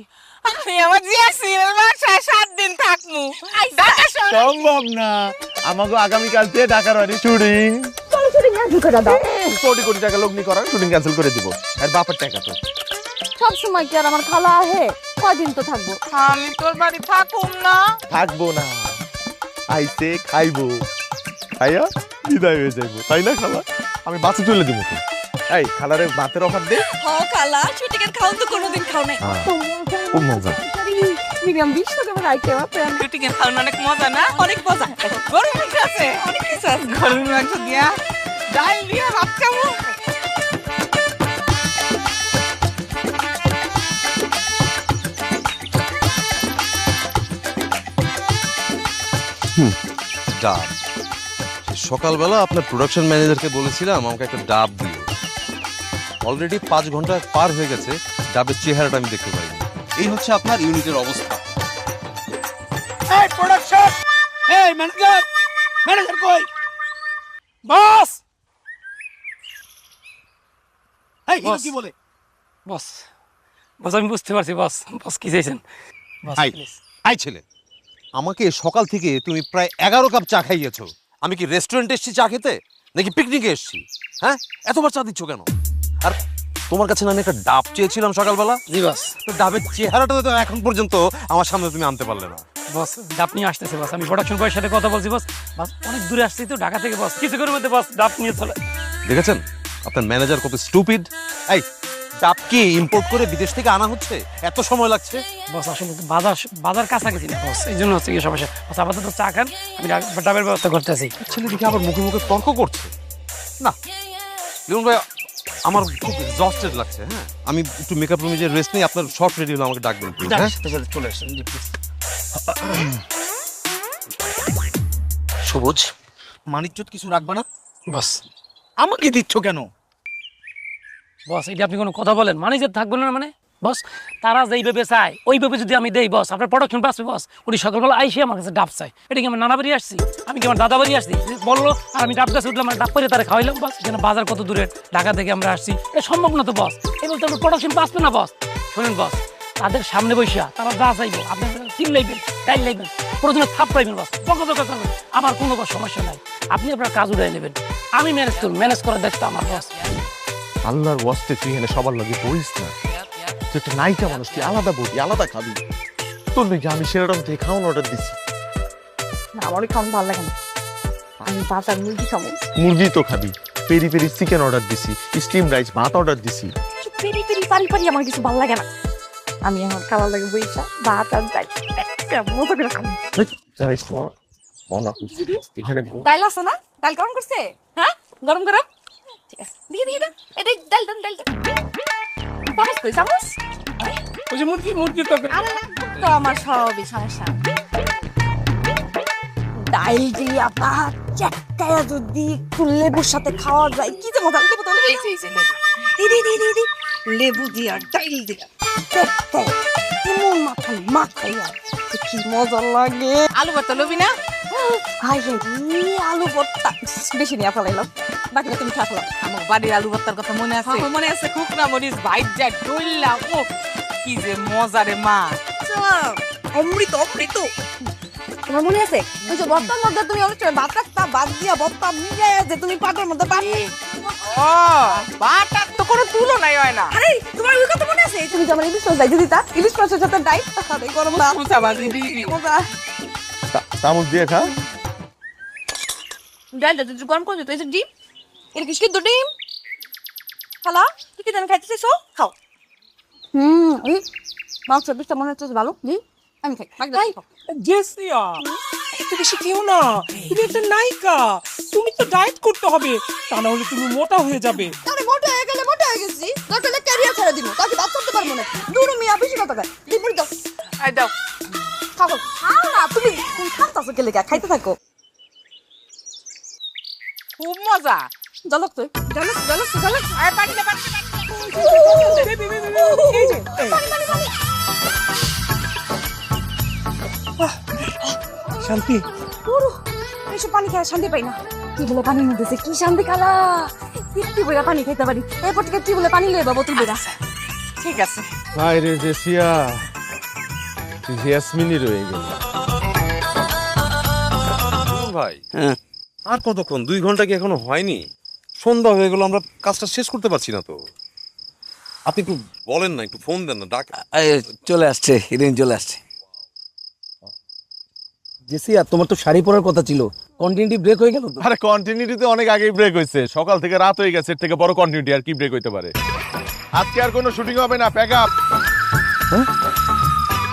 আমি আমার জিয়াসির বাসায় 7 দিন থাকমু। সম্ভব না, আমাকে আগামীকাল থেকে ঢাকার বাড়ি শুটিং। শুটিং ক্যান্সেল করে দাও। কোটি কোটি টাকা লগ্নি করার শুটিং ক্যান্সেল করে দিব। আর বাপের টাকা তো সব সময় কি আর আমার খালা আহে? কয়দিন তো থাকবো। আমি তোর বাড়ি থাকুম না। থাকবো না, আইসে খাইবো, খাইয়া বিদায় হয়ে যাইবো, তাই না খালা? আমি বাসে তুলে দিব তো। এই খালারে ভাতের অফার দে। হ খালা, শুটিং এর খাওন তো কোনোদিন খাও নাই। খুব মজা। মিনিমাম 20 টাকা করে আইতে হবে। শুটিং এর খাওয়ানো অনেক মজা না? অনেক মজা। গরুর মাংস আছে, অনেক কিছু আছে। গরুর মাংস দিয়া ডাল দিয়া ভাত খাবো। ডাব। সকালবেলা আপনার প্রোডাকশন ম্যানেজারকে বলেছিলাম আমাকে একটা ডাব দিও। অলরেডি 5 ঘন্টা পার হয়ে গেছে, ডাবের চেহারাটা আমি দেখতে পাইনি। এই হচ্ছে আপনার ইউনিটের অবস্থা। এই প্রোডাকশন, এই ম্যানেজার, ম্যানেজার কই? বস, এই বস। কি বলে? বস, বস আমি বুঝতে পারছি বস। বস কি চাইছেন? Boss I, please. আই ছেলে, আমাকে সকাল থেকে তুমি প্রায় 11 কাপ চা খাইয়েছো। আমি কি রেস্টুরেন্টে এসেছি চা খেতে, নাকি পিকনিকে এসেছি? হ্যাঁ, এতবার চা দিচ্ছ কেন? আর তোমার কাছে না আমি একটা ডাব চেয়েছিলাম সকালবেলা। জি বস। তো ডাবের চেহারাটা তো এখন পর্যন্ত আমার সামনে তুমি আনতে পারলে না। বস ডাব নিয়ে আসতেছে বস, আমি প্রোডাকশন বয়ের সাথে কথা বলছি বস। বস অনেক দূরে আসছি তো ঢাকা থেকে বস, কিছুক্ষণের মধ্যে বস ডাব নিয়ে চলে। দেখেছেন আপনার ম্যানেজার কত স্টুপিড। এই ডাব কি ইম্পোর্ট করে বিদেশ থেকে আনা হচ্ছে? এত সময় লাগছে? বস আসলে বাজার কাছাকাছি না বস, এই জন্য হচ্ছে কি সমস্যা। বস আপাতত চা খান, আমি ডাবের ব্যবস্থা করতেছি। ছেলে দেখে আবার মুখে মুখে তর্ক করছে। না লিমন ভাই, আমার খুব এক্সস্টেড লাগছে। হ্যাঁ, আমি একটু মেকআপ রুমে যে রেস্ট নিই, আপনার শর্ট রেডি হলে আমাকে ডাকবেন প্লিজ। হ্যাঁ চলে আসছেন জি প্লিজ। সবুজ, মানিজ্জত কিছু রাখবা না? বস আমাকে দিচ্ছ কেন? বস এটা আপনি কোনো কথা বলেন? ম্যানেজার থাকবে না মানে? বস তারা যেইভাবে চায় ওইভাবে যদি আমি দেই বস, আপনার প্রোডাকশন বাঁচবে বস। উনি সকালবেলা আইসে আমার কাছে ডাব চাই। এটা কি আমার নানা বাড়ি আসছি? আমি কি আমার দাদা বাড়ি আসছি? বললো আর আমি ডাব গাছে উঠলাম, আর ডাব করে তারা খাওয়াইলাম বস। যেন বাজার কত দূরে, ঢাকা থেকে আমরা আসছি, এটা সম্ভব না তো বস। এই বলতে আমার প্রোডাকশন বাঁচবে না বস। শুনেন বস, তাদের সামনে বসিয়া তারা যা চাইবো আপনার চিন লাইবেন, টাইল লাইবেন, প্রয়োজনে থাপ পাইবেন বস, বকা করবেন, আমার কোনো সমস্যা নাই। আপনি আপনার কাজ উড়াই নেবেন, আমি ম্যানেজ করব। ম্যানেজ করার দায়িত্ব আমার বস। আল্লাহর ওয়াস্তে তুই এনে সবার লাগে বলিস না। তুই একটা নায়িকা মানুষ, তুই আলাদা বলি, আলাদা খাবি। তোর নাকি আমি সেরকম থেকে খাওয়ান অর্ডার দিছি। না আমার খাওয়ান ভালো লাগে না, আমি বাজার মুরগি খাবো। মুরগি তো খাবি, পেরি পেরি চিকেন অর্ডার দিছি, স্টিম রাইস ভাত অর্ডার দিছি। পেরি পেরি পারি পারি আমার কিছু ভালো লাগে না। আমি আমার খাওয়া লাগে বইসা ভাত আর ডাল মতো করে খাবো। ডাল আছে না? ডাল গরম করছে? হ্যাঁ গরম গরম। ঠিক আছে, দিয়ে দিয়ে দাও। এটা ডাল ডাল ডাল। চামচ কই চামচ? ওই যে মুরগি তরকারি। আরে তো আমার সবই সমস্যা। ডাল দিয়া ভাত চাটায়া যদি একটু লেবুর সাথে খাওয়া যায় কি যে মজা। লেবু তাহলে এই যে লেবু দিদি দিদি দিদি, লেবু দিয়া ডাল দিয়া কেমন মাথা মাখাইয়া কি মজা লাগে। আলু ভর্তা লবি না? হাই রে আলু ভর্তা বেশি নিয়ে ফেলাইলাম, বাকিটা তুমি খাওয়া। আমার বাড়ির আলু ভর্তার কথা মনে আছে? মনে আছে, খুকনা মরিচ ভাইট যা ডইলা, ও কি যে মজা রে মা। অমৃত অমৃত। তোমার মনে আছে ওই যে ভর্তার মধ্যে তুমি অনেক সময় ভাত রাখতা, ভাত দিয়া ভর্তা মিলাইয়া যে তুমি পাটার মধ্যে পাট। ও বাটার তো কোনো তুলনাই হয় না। আরে তোমার ওই কথা মনে আছে তুমি যে আমার ইলিশ মাছ দাইতে দিতা, ইলিশ মাছের সাথে ডাইট আরে গরম ভাত মুসা বাজি দি মজা। চামচ দিয়ে খা। ডালটা তুই গরম করে দিত। এই যে ডিম, এটা কি সিদ্ধ ডিম? খালা তুই কি জানি খাইতে চাইছো? খাও। মাংস পিসটা মনে হচ্ছে ভালো আমি খাই জেসিয়া এত বেশি খেও না, তুমি একটা নায়িকা, তুমি তো ডায়েট করতে হবে, তা না হলে তুমি মোটা হয়ে যাবে। আরে মোটা হয়ে গেলে মোটা হয়ে গেছি, দরকার ক্যারিয়ার ছেড়ে দিব, তাকে বাদ করতে পারবো না। দূর মিয়া বেশি কথা কয়, দিপুরি দাও। এই দাও। খাও খাও না, তুমি খাওয়াছো কে লেগা, খাইতে থাকো। খুব মজা। জ্বলক তুই, জ্বলক জ্বলক জ্বলক। আরে পানি দে, পানি এই যে শান্তি। এইসব পানি খায় শান্তি পাই না। কি বলে পানি মধ্যে কি শান্তি খালা, কি বলে পানি খাইতে পারি। এরপর থেকে কি বলে পানি লইবা বোতল বেরা। ঠিক আছে। ভাই রে জেসিয়া, ইয়াসমিনই রয়ে গেল। ভাই আর কতক্ষণ? 2 ঘন্টা কি এখনো হয়নি? সন্ধ্যা হয়ে গেল, আমরা কাজটা শেষ করতে পারছি না তো। আপনি একটু বলেন না, একটু ফোন দেন না, ডাক। চলে আসছে, হিরোইন চলে আসছে। জেসিয়া, তোমার তো শাড়ি পরার কথা ছিল, কন্টিনিউটি ব্রেক হয়ে গেল তো। আরে কন্টিনিউটি তো অনেক আগেই ব্রেক হয়েছে, সকাল থেকে রাত হয়ে গেছে, এর থেকে বড় কন্টিনিউটি আর কি ব্রেক হইতে পারে? আজকে আর কোনো শুটিং হবে না, প্যাক আপ।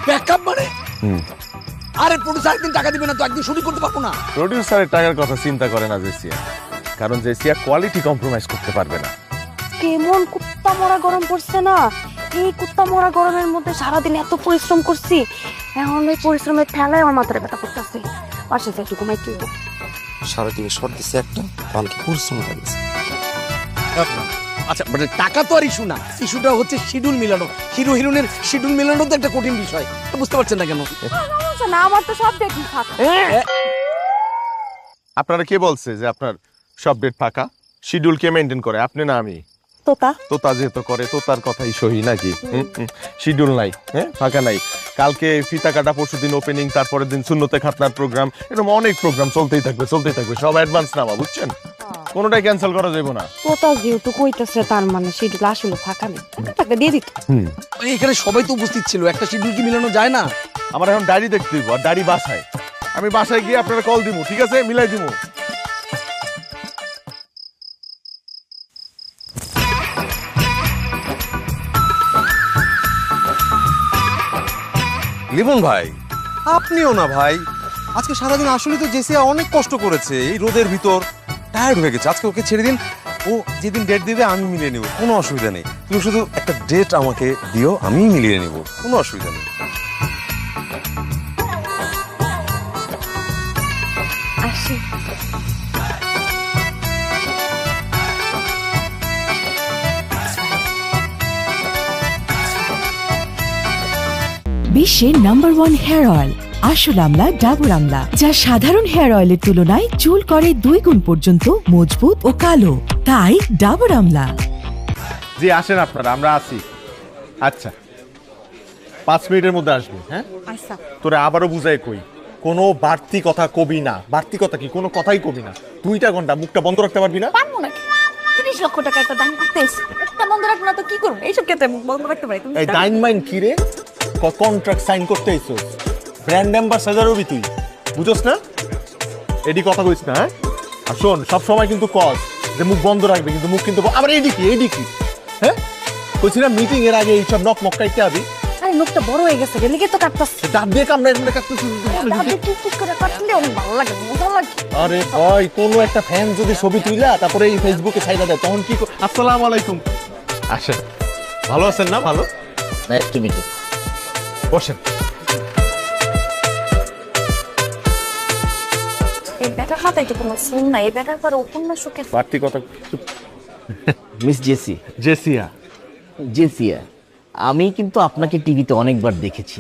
ব্যাকআপ মানে? আরে প্রোডিউসার একদিন টাকা দিবে না তো একদিন শুটিং করতে পারবো না। প্রোডিউসারের টাকার কথা চিন্তা করে না জেসিয়া, কারণ জেসিয়া কোয়ালিটি কম্প্রোমাইজ করতে পারবে না। কেমন কুত্তা মরা গরম পড়ছে না? এই কুত্তা মরা গরমের মধ্যে সারাদিন এত পরিশ্রম করছি, এখন এই পরিশ্রমের ঠেলায় আমার মাথায় ব্যথা করতেছে। পাশে একটু ঘুমাইতে হইব। সারাদিনে শর্ট দিছে একটা, কালকে পরিশ্রম করেছে। আচ্ছা মানে টাকা তো আর ইস্যু না, ইস্যুটা হচ্ছে শিডিউল মিলানো। হিরো হিরোইনের শিডিউল মিলানো তো একটা কঠিন বিষয়, বুঝতে পারছেন না কেন? না আমার তো সব দেখি ফাঁকা। আপনারা কে বলছে যে আপনার সব ডেট ফাঁকা? শিডিউল কে মেনটেন করে, আপনি না আমি? তোতা তোতা যেহেতু করে, তোতার কথাই সহি নাকি? শিডিউল নাই, ফাঁকা নাই। কালকে ফিতা কাটা, পরশুদিন ওপেনিং, তারপরের দিন শূন্যতে খাতনার প্রোগ্রাম, এরকম অনেক প্রোগ্রাম চলতেই থাকবে, সব অ্যাডভান্স নামা, বুঝছেন? কোনোটাই ক্যান্সেল করা যাবে না। তোতা যেহেতু কইতেছে তার মানে শিডিউল আসলে ফাঁকা নেই, টাকা দিয়ে দিত। এখানে সবাই তো উপস্থিত ছিল, একটা শিডিউল কি মিলানো যায় না? আমার এখন ডায়েরি দেখতে দিব, আর ডায়েরি বাসায়, আমি বাসায় গিয়ে আপনারা কল দিব, ঠিক আছে? মিলাই দিব। লিমন ভাই, আপনিও না ভাই, আজকে সারাদিন আসলে তো জেসিয়া অনেক কষ্ট করেছে, এই রোদের ভিতর টায়ার্ড হয়ে গেছে। আজকে ওকে ছেড়ে দিন, ও যেদিন ডেট দিবে আমি মিলিয়ে নেব, কোনো অসুবিধা নেই। তুমি শুধু একটা ডেট আমাকে দিও, আমি মিলিয়ে নেব, কোনো অসুবিধা নেই। আসি। বিশ্বের #1 হেয়ার অয়েল আসল আমলা ডাবর আমলা, যা সাধারণ হেয়ার অয়েলের তুলনায় চুল করে 2 গুণ পর্যন্ত মজবুত ও কালো, তাই ডাবর আমলা। জি আসেন আপনারা, আমরা আছি। আচ্ছা 5 মিনিটের মধ্যে আসবি। হ্যাঁ আচ্ছা, তোরে আবারও বুঝাই কই, কোনো বাড়তি কথা কবি না। বাড়তি কথা কি? কোনো কথাই কবি না। 2টা ঘন্টা মুখটা বন্ধ রাখতে পারবি না? পারবো নাকি? 30 লক্ষ টাকা একটা দান করতে এসে একটা বন্ধ রাখবো না তো কি করবো? এইসব ক্ষেত্রে মুখ বন্ধ রাখতে পারি। তুমি এই ডাইন মাইন কি রে? কন্ট্রাক্ট সাইন করতে আইছো, ব্র্যান্ড অ্যাম্বাসাডর হবি তুই, বুঝছ না? এডি কথা কইস না। হ্যাঁ আর শোন, সব সময় কিন্তু কস যে মুখ বন্ধ রাখবে, কিন্তু মুখ কিন্তু আবার এডি কি? হ্যাঁ কইছি না মিটিং এর আগে এইসব নক মক কাইতে আবি। আরে মুখটা বড় হয়ে গেছে, গেলে তো কাটতাছে। দাঁত দিয়ে কাটতেছিস। টুক করে কাটলে অনেক ভালো লাগে, মজা লাগে। আরে ভাই, কোনো একটা ফ্যান যদি ছবি তুইলা তারপরে এই ফেসবুকে ছাইড়া দেয়, তখন কি? আসসালামু আলাইকুম। আসেন, ভালো আছেন না? ভালো, নাইস টু মিট ইউ। বসেন। এই ব্যাটার হাতে তো কোনো ফোন নাই, এই ব্যাটার পরে উপন্যাস শোকে। বাড়তি কথা। Miss JC. জেসিয়া, আমি কিন্তু আপনাকে টিভিতে অনেকবার দেখেছি,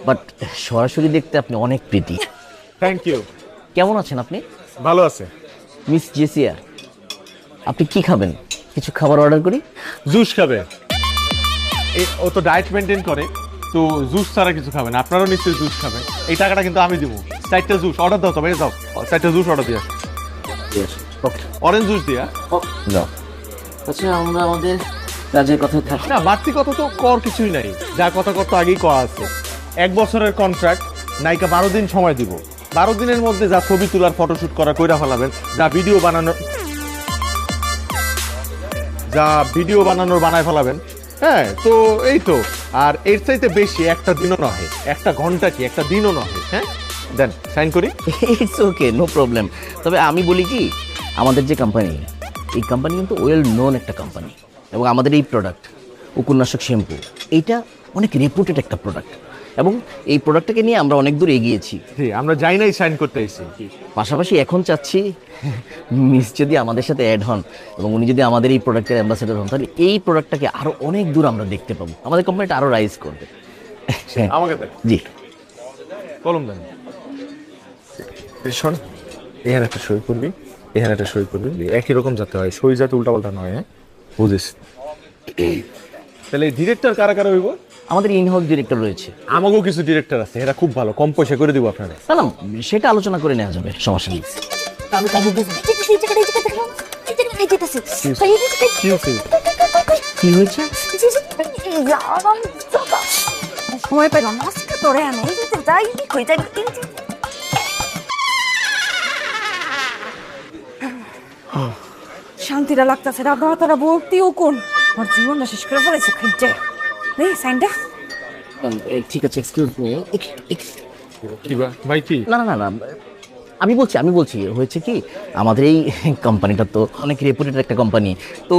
বাট সরাসরি দেখতে আপনি অনেক প্রিটি। Thank you. কেমন আছেন আপনি? ভালো আছে। মিস জেসিয়া, আপনি কি খাবেন? কিছু খাবার অর্ডার করি? জুস খাবে? ও তো ডায়েট মেনটেন করে, তো জুস ছাড়া কিছু খাবে না। আপনারাও নিশ্চয়ই জুস খাবেন। এই টাকাটা কিন্তু আমি দিব। 4টা জুস অর্ডার দাও, তবে যাও 4টা জুস অর্ডার দিয়া। অরেঞ্জ জুস দিয়া যাও। আচ্ছা, আমরা আমাদের কাজের কথা থাকি না, বাড়তি কথা তো কর কিছুই নাই, যা কথা কত আগেই করা আছে। 1 বছরের কন্ট্রাক্ট, নায়িকা 12 দিন সময় দিব। 12 দিনের মধ্যে যা ছবি তোলার, ফটোশুট কইরা ফেলাবেন, যা ভিডিও বানানোর বানায় ফেলাবেন। হ্যাঁ তো এই তো, আর এর চাইতে বেশি একটা দিনও নহে, একটা ঘন্টা কি একটা দিনও নহে। হ্যাঁ দেন সাইন করি। It's okay, no problem. তবে আমি বলি কি, আমাদের যে কোম্পানি, এই কোম্পানি কিন্তু ওয়েল নোন একটা কোম্পানি, এবং আমাদের এই প্রোডাক্ট উকুন্নাশক শ্যাম্পু এইটা অনেক রেপুটেড একটা প্রোডাক্ট, এবং এই প্রোডাক্টটাকে নিয়ে আমরা অনেক দূর এগিয়েছি। জি, আমরা যাই নাই সাইন করতে এসেছি। পাশাপাশি এখন চাচ্ছি মিস যদি আমাদের সাথে অ্যাড হন এবং উনি যদি আমাদের এই প্রোডাক্টের অ্যাম্বাসেডর হন, তাহলে এই প্রোডাক্টটাকে আরো অনেক দূর আমরা দেখতে পাবো, আমাদের কোম্পানিটা আরো রাইজ করবে। আমাকে দেন। জি, কলম দেন। শোন, এখানে একটা সই করবি, এখানে একটা সই করবি, একই রকম যাতে হয়, সই যাতে উল্টাপাল্টা নয়। হ্যাঁ বুঝিস? তাহলে ডিরেক্টর কারা কারা হইব? আমাদের ইনহাউস ডিরেক্টর রয়েছে। আমাকেও কিছু ডিরেক্টর আছে, এরা খুব ভালো, কম পয়সা করে দিব আপনারা। সালাম, সেটা আলোচনা করে নেওয়া যাবে, সমস্যা নেই। কি হয়েছে? সময় পেল না, আজকে তোরে আনে যাই হয়ে যাই। শান্তিটা লাগতেছে, রাধা তারা ভর্তি কোন আমার জীবনটা শেষ করে পড়েছে। খাইছে রে সাইনটা। ঠিক আছে, এক্সকিউজ মি। ভাই কি? না না না, আমি বলছি হয়েছে কি, আমাদের এই কোম্পানিটা তো অনেক রেপুটেড একটা কোম্পানি, তো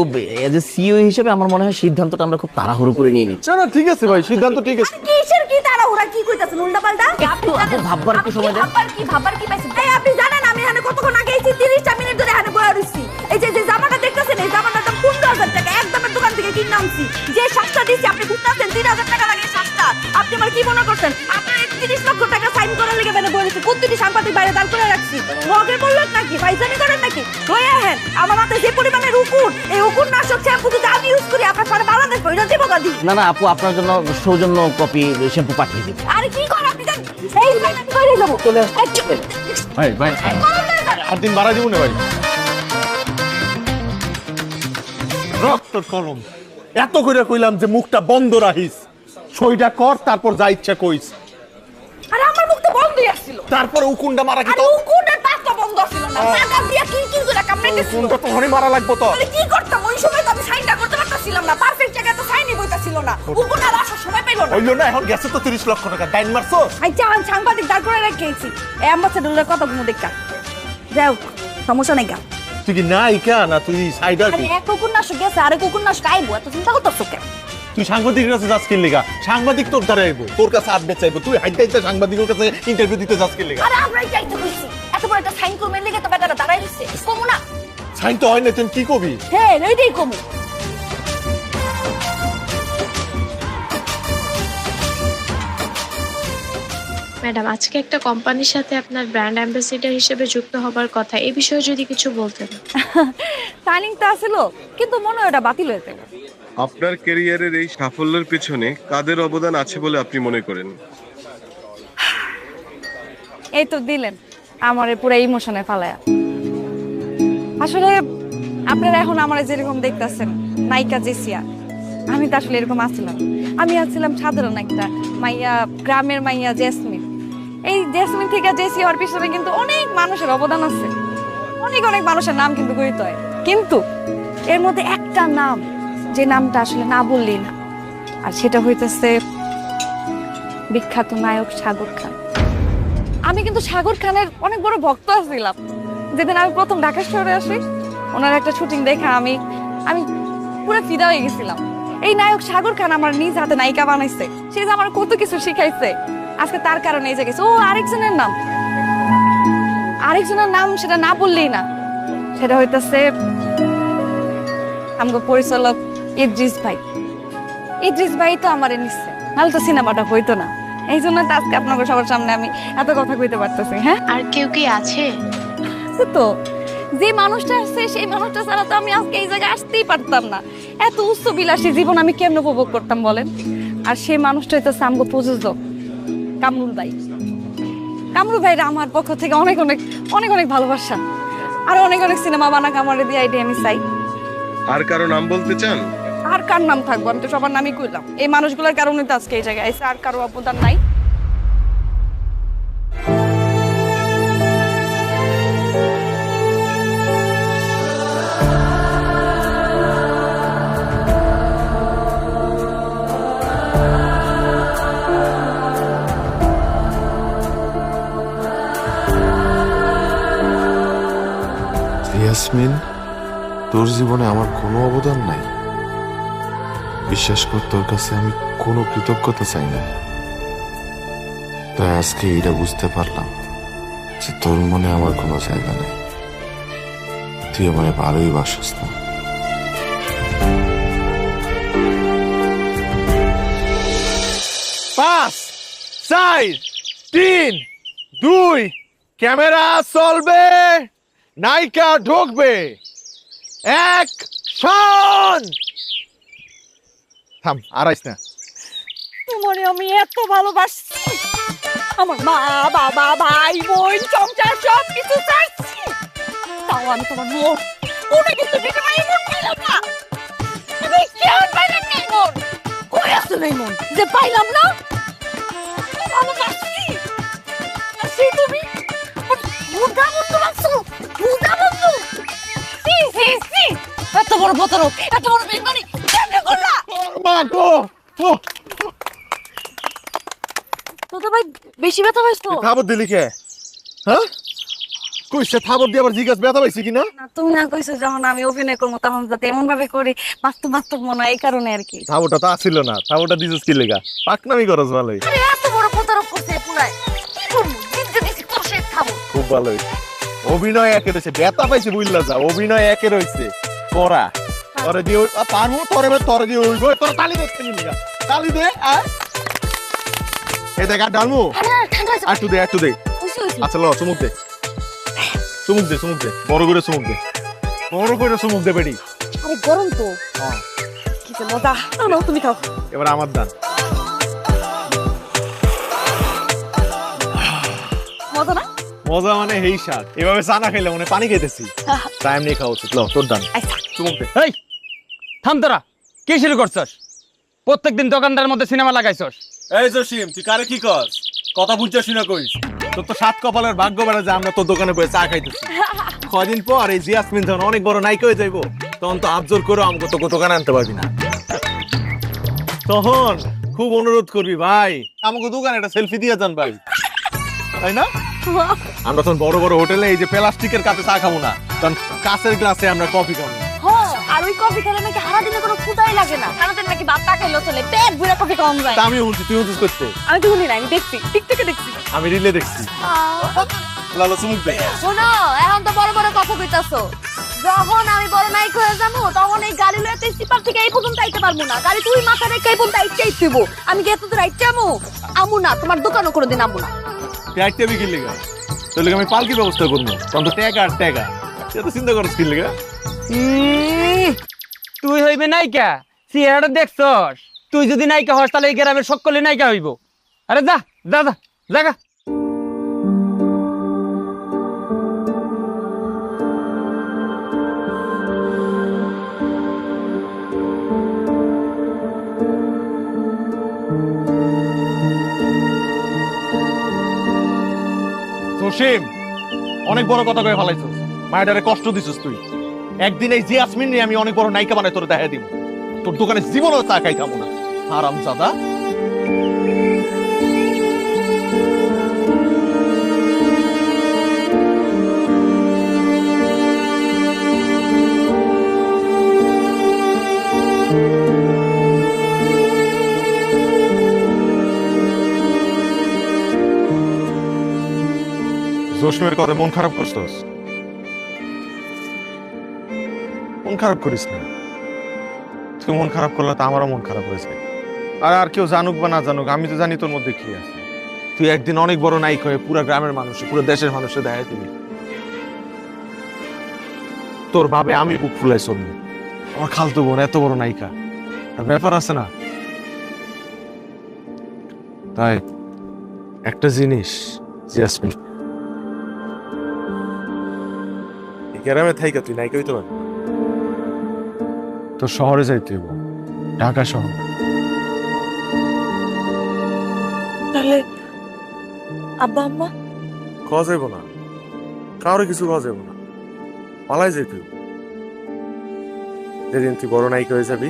এজ এ সিইও হিসেবে আমার মনে হয় সিদ্ধান্তটা আমরা খুব তাড়াহুড়ো করে নিয়ে নিচ্ছি। না ঠিক আছে ভাই, সিদ্ধান্ত ঠিক আছে। কিসের কি তাড়াহুড়া, কি কইতাছেন উল্টা পাল্টা? আপনি ভাববার একটু সময় দেন। ভাববার কি পাইছেন? এই আপনি জানেন আমি এখানে কতক্ষণ আগে এসেছি? 30টা মিনিট ধরে এখানে বসে রইছি। এই যে জামাটা দেখতেছেন, এই জামাটার দাম 15,000 টাকা, একদমের দোকান থেকে কিনে আনছি। যে সস্তা দিছি আপনি বুঝতেছেন, 3,000 টাকা লাগে সস্তা। আপনি আমার কি মনে করছেন আপনার 30 লক্ষ টাকা সাইন করার লেগে মানে বলেছি? প্রতিটি সাংবাদিক বাইরে দাঁড় করে রাখছি। মগে বললেন নাকি, ভাইজানি করেন নাকি? হয়ে হ্যাঁ, আমার মাথায় যে পরিমাণের উকুন, এই উকুন নাশক শ্যাম্পু যদি আমি ইউজ করি আপনার সারা বাংলাদেশ পয়সা দিব কাদি। না না আপু, আপনার জন্য সৌজন্য কপি শ্যাম্পু পাঠিয়ে দিই। আরে কি কর আপনি জান, এই মানে করে দেব। চলে ভাই ভাই, আর দিন বাড়া দিব না ভাই। রক্তর কলম, এত করে কইলাম যে মুখটা বন্ধ রাখিস, সইটা কর, তারপর যা ইচ্ছা কইস। আরে আমার মুখ তো বন্ধই আসছিল, তারপর উকুনটা মারা কি আরে তো? উকুনের পাতটা বন্ধ আসছিল না, টাকা দিয়া কি কি করে কামড়াইতেছিল। উকুনটা তো হনি মারা লাগবো তো। আরে কি করতাম ওই সময়? তো আমি সাইনটা করতে পারতাছিলাম না, পারফেক্ট জায়গায় তো সাইনই বইতাছিল না, উকুন আর আসার সময় পেল না। হইলো না, এখন গেছে তো 30 লক্ষ টাকা ডাইন মারছো। আচ্ছা আমি সাংবাদিক দাঁড় করে রেখেছি, এই অ্যাম্বাসেডরের কথা কোনো দেখা যাও, সমস্যা নাই গা। তুই কি নায়িকা না তুই সাইডার? আরে এক কুকুর নাশ গেছে, আরে কুকুর নাশ আইবো, এত চিন্তা করতেছ কেন? তুই সাংবাদিকের কাছে যাস কি লিগা? সাংবাদিক তোর দ্বারা আইবো, তোর কাছে আপডেট চাইবো, তুই হাইটাইতে সাংবাদিকের কাছে ইন্টারভিউ দিতে যাস কি লিগা? আরে আমরাই চাইতে কইছি, এত বড় একটা সাইন করবেন লিগে তো বেটারা দাঁড়াই রইছে, কমু না? সাইন তো হয় না, তুই কি কবি? হ্যাঁ এইটাই কমু। ম্যাডাম, আজকে একটা কোম্পানির সাথে আপনার ব্র্যান্ড অ্যাম্বাসেডর হিসেবে যুক্ত হবার কথা, এই বিষয়ে যদি কিছু বলতেন। সাইনিং তো আসলো, কিন্তু মনে হয় ওটা বাতিল হয়ে গেল। আপনার ক্যারিয়ারের এই সাফল্যের পেছনে কাদের অবদান আছে বলে আপনি মনে করেন? এই তো দিলেন আমারে পুরো ইমোশনে ফালায়া। আসলে আপনারা এখন আমারে যেরকম দেখতেছেন নায়িকা জেসিয়া, আমি তো আসলে এরকম আসছিলাম। আমি আসছিলাম সাধারণ একটা মাইয়া, গ্রামের মাইয়া জেসমিন। এই জেসমিন থেকে জেসি হওয়ার পিছনে কিন্তু অনেক মানুষের অবদান আছে, অনেক অনেক মানুষের নাম কিন্তু গঠিত হয়, কিন্তু এর মধ্যে একটা নাম, যে নামটা আসলে না বললেই না, আর সেটা হইতেছে বিখ্যাত নায়ক সাগর খান। আমি কিন্তু সাগর খানের অনেক বড় ভক্ত ছিলাম। যেদিন আমি প্রথম ঢাকা শহরে আসি, ওনার একটা শুটিং দেখা আমি পুরো ফিদা হয়ে গেছিলাম। এই নায়ক সাগর খান আমার নিজ হাতে নায়িকা বানাইছে, সে যে আমার কত কিছু শিখাইছে। আজকে তার কারণে এই যে গেছে। ও আরেকজনের নাম সেটা না বললেই না, সেটা হইতেছে আমগো পরিচালক ইদ্রিস ভাই। ইদ্রিস ভাই তো আমারে নিচ্ছে, নাহলে তো সিনেমাটা হইতো না। এই জন্য তো আজকে আপনাদের সবার সামনে আমি এত কথা কইতে পারতেছি। হ্যাঁ, আর কেউ কি আছে? তো যে মানুষটা আছে সেই মানুষটা ছাড়া তো আমি আজকে এই জায়গায় আসতেই পারতাম না। এত উচ্চ বিলাসী জীবন আমি কেমন উপভোগ করতাম বলেন? আর সেই মানুষটা হইতেছে আমগো প্রযোজক কামরুল ভাই। কামরুল ভাইরা আমার পক্ষ থেকে অনেক অনেক অনেক অনেক ভালোবাসা, আর অনেক অনেক সিনেমা বানাক আমার দিয়ে আইডিয়া আমি চাই। আর কারো নাম বলতে চান? আর কার নাম থাকবো? আমি তো সবার নামই কইলাম। এই মানুষগুলোর কারণে তো আজকে এই জায়গায় এসে, আর কারো অবদান নাই। ইয়াসমিন, তোর জীবনে আমার কোনো অবদান নাই। বিশ্বাস কর, তোর কাছে আমি কোনো কৃতজ্ঞতা চাই না। তাই আজকে এটা বুঝতে পারলাম যে তোর মনে আমার কোনো জায়গা নেই। তুই আমায় ভালোই বাসস না। 5 4 3 2 ক্যামেরা চলবে, নায়িকা ঢুকবে, অ্যাকশন। থাম, আর আইস না। তোমারে আমি এত ভালোবাসছি, আমার মা বাবা ভাই বোন সংসার সব কিছু ছাড়ছি, তাও আমি তোমার মন ওটা কিন্তু দিতে পারি মন পাইলাম না। তুমি কেউ পাইলাম না মন, কই আসছো নাই মন যে পাইলাম না। ভালোবাসছি আর সেই তুমি মুদা বন্ধু লাগছো, মুদা বন্ধু। সি সি সি, এত বড় প্রতারক, এত বড় বেইমানি কেমনে করলা? মা গো, তো ভাই বেশি ব্যথা পাইছো? খাবার দিলি কে? হ্যাঁ, কইছে খাবার দিয়ে আবার জিজ্ঞাসা ব্যথা পাইছি কিনা? না তুমি না কইছো যখন আমি অভিনয় করবো তখন যাতে এমন ভাবে করি বাস্তব বাস্তব মনে হয়, এই কারণে আর কি। খাবারটা তো আসছিল না, খাবারটা দিছিস কি লেগা? পাকনামি করস ভালোই। আরে এত বড় প্রতারক করছে পুরাই, কি করবো? জিজ্ঞাসা দিছি কষে খাবো। খুব ভালো হইছে, অভিনয় একে রয়েছে, ব্যথা পাইছে বুঝলা যা, অভিনয় একে রয়েছে করা। তোরে দিয়ে পারবো, তোরে দিয়ে ওই গো, তোর তালি দেখতে নিলি গা, তালি দে। এই দেখ, আর ডালমু একটু দে, একটু দে। আচ্ছা ল, চুমুক দে, চুমুক দে, চুমুক দে, বড় করে চুমুক দে, বড় করে চুমুক দে বেটি। আরে গরম তো, কি যে মজা। নাও তুমি খাও। এবার আমার দান। মজা না? মজা মানে হেই স্বাদ, এভাবে চা না খাইলে মনে পানি খাইতেছি। টাইম নিয়ে খাওয়া উচিত। ল, তোর দান, চুমুক দে। এই থাম, তোরা কি শুরু করছস? প্রত্যেকদিন দোকানদারের মধ্যে সিনেমা লাগাইছস। এই জসিম, তুই কারে কি কস? কথা বুঝছিস শুনে কইস। তোর তো সাত কপালের ভাগ্য বেড়ে যে আমরা তোর দোকানে বসে চা খাইতেছি। কয়দিন পর এই জিয়াসমিন যখন অনেক বড় নায়িকা হয়ে যাইবো, তখন তো আবজোর করে আমাকে তো দোকানে আনতে পারবি না। তখন খুব অনুরোধ করবি, ভাই আমাকে দোকানে একটা সেলফি দিয়ে যান ভাই, তাই না? আমরা তখন বড় বড় হোটেলে এই যে প্লাস্টিকের কাপে চা খাবো না, তখন কাঁচের গ্লাসে আমরা কফি খাবো। আর ওই কফি খেলে নাকি সারাদিনে কোনো ক্ষুধাই লাগে না, সারাদিন নাকি ভাত খাইলেও চলে, পেট ভরে কফি কম যায়। আমি বলছি, তুই বলছিস করতে? আমি তো শুনি না, আমি দেখছি, টিকটকে দেখছি, আমি রিলে দেখছি। লালো চুমুক দে। শোনো, এখন তো বড় বড় কথা কইতাছো, যখন আমি বড় নায়িকা হয়ে যাবো তখন এই গাড়ি লইতে সিপার থেকে এই পর্যন্ত আইতে পারবো না। গাড়ি তুই মাথা রেখে এই পর্যন্ত আইতেই থইব। আমি কি এত দূর আইতে আমু না, তোমার দোকানও করে দিন আমু না। ট্যাগটা বিক্রি লেগা, তোর লেগে আমি পালকি ব্যবস্থা করবো, তখন তো ট্যাগ আর ট্যাগা, সে তো চিন্তা করছ কি লেগা। তুই হইবে নায়িকা, চেহারাটা দেখছস? তুই যদি নায়িকা হস তাহলে এই গ্রামের সকলে নায়িকা হইব। আরে যা যা যা জাগা। জসিম, অনেক বড় কথা কয়ে ফেলাইছিস, মায়েরারে কষ্ট দিছিস তুই। একদিন এই জিয়াসমিন নিয়ে আমি অনেক বড় নায়িকা বানাই তোরে দেখা দিব, তোর দোকানে জীবনেও চা খাই খাবো না, হারামজাদা। জসিমের কথা মন খারাপ করছিস? মন খারাপ করিস না, তুই মন খারাপ করলে তো আমারও মন খারাপ হয়েছে। আর কেউ জানুক বা না জানুক, আমি তো জানি তোর মধ্যে কি আছে। তুই একদিন অনেক বড় নায়িক হয়ে পুরো গ্রামের মানুষ, পুরো দেশের মানুষের দেখা দিবি। তোর ভাবে আমি বুক ফুলাই চলবি, আমার খালতো বোন এত বড় নায়িকা, ব্যাপার আছে না। তাই একটা জিনিস, জিয়াসমিন, গ্রামে থাইকা তুই নায়িকা হইতে পারবি, তোর শহরে যাইতে হইব, ঢাকা শহর। তাহলে আব্বা আম্মা খাওয়া যাইব না, কারো কিছু খাওয়া যাইব না, পালাই যাইতে হইব। যেদিন তুই বড় নায়িকা হয়ে যাবি,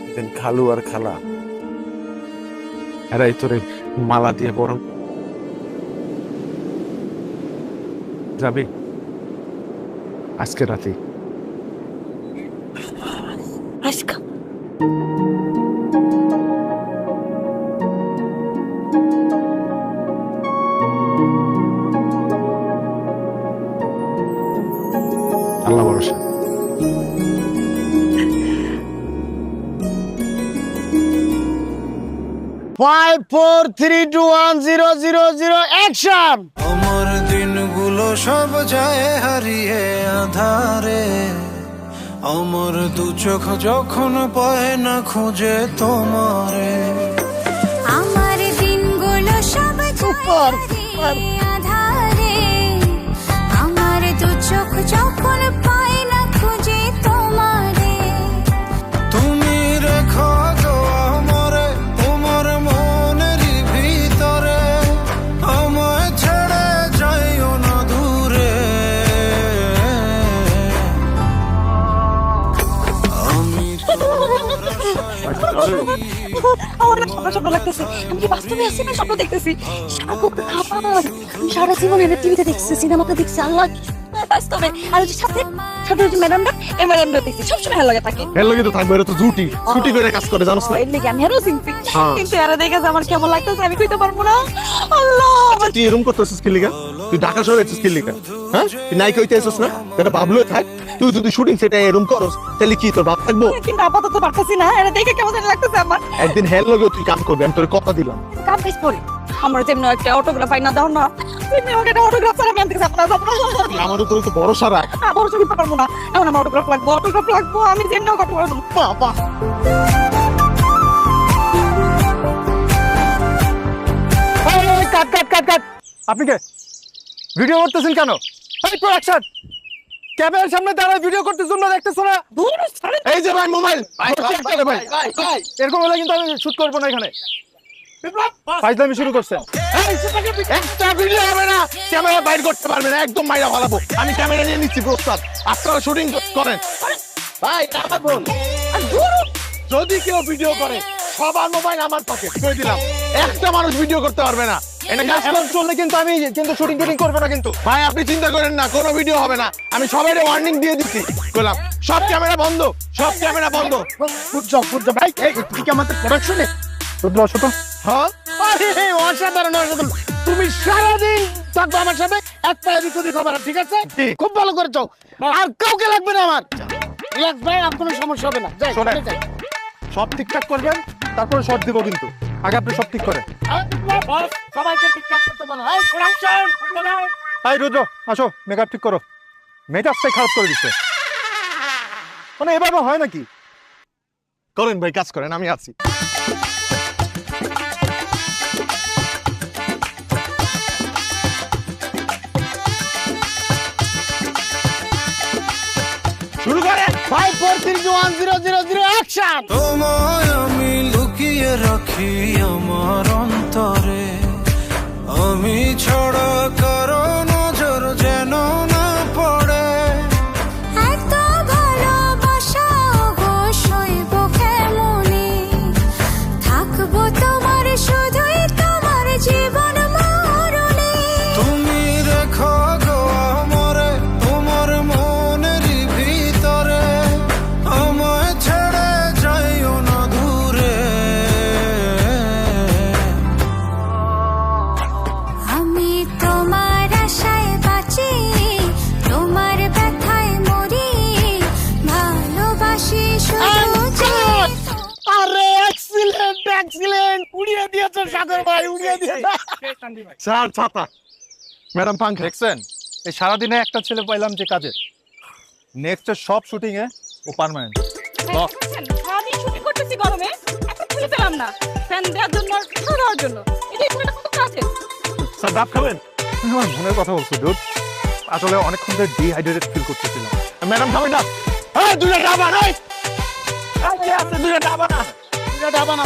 সেদিন খালু আর খালা এরাই তোরে মালা দিয়ে বরং যাবি। আজকে রাতে। আজকা আল্লাহ ভরসা। 5 4 3 2 1 0 0 0 অ্যাকশন। আমার দিনগুলো সব যায় হারিয়ে আধারে, আমার দু চোখ যখন পায় না খুঁজে তোমারে। আমার দিনগুলো সব যায় আধারে, আমার দু চোখ যখন পায় না খুঁজে তোমারে। তুমি রেখো গো আমারে তোমার মনের ভিতরে, আমায় ছেড়ে যাইও না দূরে। আমি আমার না স্বপ্ন লাগতেছে, আমি কি বাস্তবে আছি না স্বপ্ন দেখতেছি? সারা জীবন এনে টিভিতে দেখছি, সিনেমাতে দেখছি, আল্লাহ বাস্তবে। আর ওই সাথে সাথে ওই ম্যাডামটা, এই ম্যাডামটা দেখছি সবসময় ভালো লাগে থাকে। এর লগে তো থাকবে, এরা তো জুটি ছুটি করে কাজ করে জানোস না। এর লেগে আমি আরো চিনছি, হ্যাঁ। কিন্তু এরা দেখে আমার কেমন লাগতেছে আমি কইতে পারবো না। আল্লাহ তুই এরকম করতেছিস কি লিগা? তুই ঢাকা শহরে আছিস কি লিগা? হ্যাঁ, তুই নায়িকা হইতে আছিস না? এটা ভাবলো থাক। তুই যদি শুটিং সেটা এরকম করস তাহলে কি তোর ভাব থাকবো? কিন্তু আপাতত পারতেছি না, এরা দেখে কেমন জানি লাগতেছে আমার। একদিন হেল লগে তুই কাম করবি, আমি তোর কথা দিলাম। কাম বেশ পড়ি আমার যেমন একটা অটোগ্রাফ আইনা দাও না, তুমি আমাকে একটা অটোগ্রাফ ছাড়া আমি আনতে যাবো না, যাবো না। আমার উপরে তো ভরসা রাখ। ভরসা করতে পারবো না, এখন আমার অটোগ্রাফ লাগবো, অটোগ্রাফ লাগবো, আমি যেমন কথা বলবো। বাবা কাট কাট কাট কাট। আপনি কে? ভিডিও করতেছেন কেন? এই প্রোডাকশন ক্যামেরার সামনে দাঁড়ায় ভিডিও করতেছ না, দেখতেছ না? এই যে ভাই মোবাইল ভাই এরকম হলে কিন্তু আমি শুট করবো না এখানে। ফাইজলামি শুরু করছেন। একটা ভিডিও হবে না, ক্যামেরা বাইর করতে পারবে না, একদম মাইরা ফালাবো। আমি ক্যামেরা নিয়ে নিচ্ছি প্রস্তাব, আপনারা শুটিং করেন। ভাই আমার বোন, যদি কেউ ভিডিও করে সবার মোবাইল আমার পকেট করে দিলাম, একটা মানুষ ভিডিও করতে পারবে না। এটা কাজ চললে কিন্তু আমি কিন্তু শুটিং টুটিং করবো না কিন্তু। ভাই আপনি চিন্তা করেন না, কোনো ভিডিও হবে না। আমি সবাই ওয়ার্নিং দিয়ে দিচ্ছি, বললাম সব ক্যামেরা বন্ধ, সব ক্যামেরা বন্ধ। ভাই তুই কি আমাদের প্রোডাকশনে ছোট? হ্যাঁ অসাধারণ অসাধারণ। তুমি সারাদিন থাকবো আমার সাথে, একটা এদিক ওদিক হবে না, ঠিক আছে? খুব ভালো করেছো, আর কাউকে লাগবে না আমার। রিল্যাক্স ভাই, আর কোনো সমস্যা হবে না। যাই শোনেন। যাই। সব ঠিকঠাক করবেন, তারপরে শর্ট দিব কিন্তু। আগে আপনি সব ঠিক করেন। সবাইকে ঠিকঠাক করতে বলো। এই প্রোডাকশন এই রুদ্র আসো, মেকআপ ঠিক করো। মেকআপটাই খারাপ করে দিচ্ছে, মানে এভাবে হয় নাকি? করেন ভাই, কাজ করেন, আমি আছি। শুরু করে 5 4 3 2 1 0 0 0 অ্যাকশন। তোমায় আমি লুকিয়ে রাখি আমার অন্তরে, আমি ছড়া কারো নজর যেন না পড়ে। এত ভালোবাসা গো সইব কেমনে, থাকবো তোমার শুধুই তোমার জীবন মরণে। তুমি রেখো গো আমারে তোমার মনের ভিতরে, আমায় ছেড়ে যাইও না দূরে। আমি তোমার আশায় বাঁচি, তোমার ব্যথায় মরি, ভালোবাসি শুধু যে। আরে এক্সিলেন্ট এক্সিলেন্ট, উড়িয়ে দিয়েছো সাগর ভাই, উড়িয়ে দিয়েছো। স্যার ছাতা, ম্যাডাম পাঙ্খা। দেখছেন, এই সারাদিনে একটা ছেলে পাইলাম যে কাজে, নেক্সট সব শুটিং এ ও পার্মানেন্ট। সারাদিন শুটিং করতেছি গরমে, একটা খুলে পেলাম না, ফ্যান দেওয়ার জন্য আর খাওয়া দেওয়ার জন্য। এটা একটা কত কাছে। স্যার ডাব খাবেন? আমার মনের কথা বলছো দুধ, আসলে অনেকক্ষণ ধরে ডিহাইড্রেটেড ফিল করতেছিলাম। ম্যাডাম খাবেন ডাব? হ্যাঁ, দুইটা ডাব আন। দুইটা ডাব আনা, দুইটা ডাব আনা।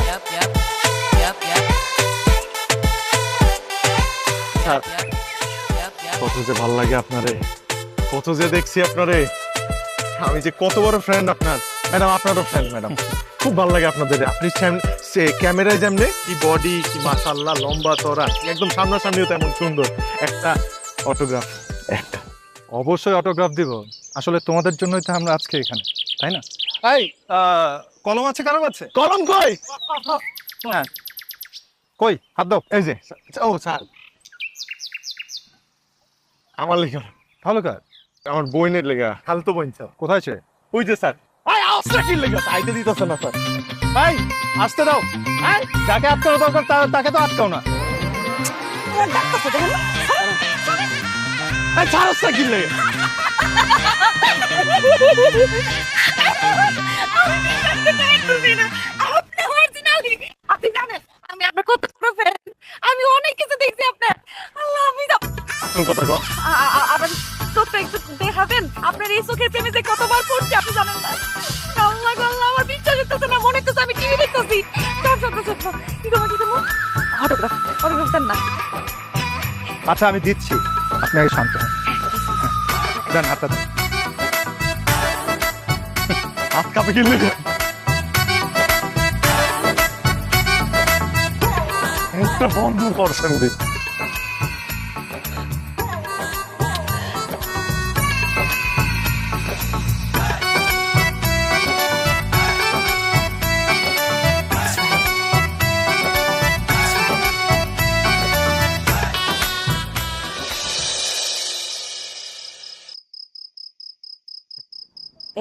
স্যার, কত যে ভালো লাগে আপনারে, কত যে দেখছি আপনারে, আমি যে কত বড় ফ্রেন্ড আপনার। ম্যাডাম আপনারও ফ্রেন্ড ম্যাডাম, খুব ভালো লাগে আপনাদের। আপনি ক্যামেরায় যেমনি কি বডি, কি মাশাআল্লাহ, লম্বা চড়া, একদম সামনাসামনিও তেমন সুন্দর। একটা অটোগ্রাফ, একটা অবশ্যই অটোগ্রাফ দিব। আসলে তোমাদের জন্যই তো আমরা আজকে এখানে, তাই না? এই কলম আছে কারো কাছে? কলম কই? হ্যাঁ কই, হাত দাও। এই যে। ও স্যার, আমার লেখা। ভালো কাজ। আমার বইনের লেখা। ফালতু বইনছ কোথায় সে? ওই যে স্যার। আসতে কি লেখা? আইতে দিতেছে না স্যার। এই আসতে দাও। যাকে আটকানো দরকার তাকে তো আটকাও না। ছাড়স্তা কি লেগে? আপনি জানেন আমি আপনার কত বড় ফ্যান। আমি অনেক কিছু দেখছি আপনার। আল্লাহ আমি আপনার চোখটা একটু দেখাবেন? আপনার এই চোখের প্রেমে যে কতবার পড়ছি আপনি জানেন না। আল্লাহ গো আল্লাহ, আমার বিশ্বাস হচ্ছে না, মনে হচ্ছে আমি টিভি দেখতেছি। কি তোমার অটোগ্রাফ দেন না। আচ্ছা আমি দিচ্ছি, আপনি আগে শান্ত হন। দেন হাতটা দেন। হাত কাঁপে কি লেগে? একটা বন্ধ করছেন দিন।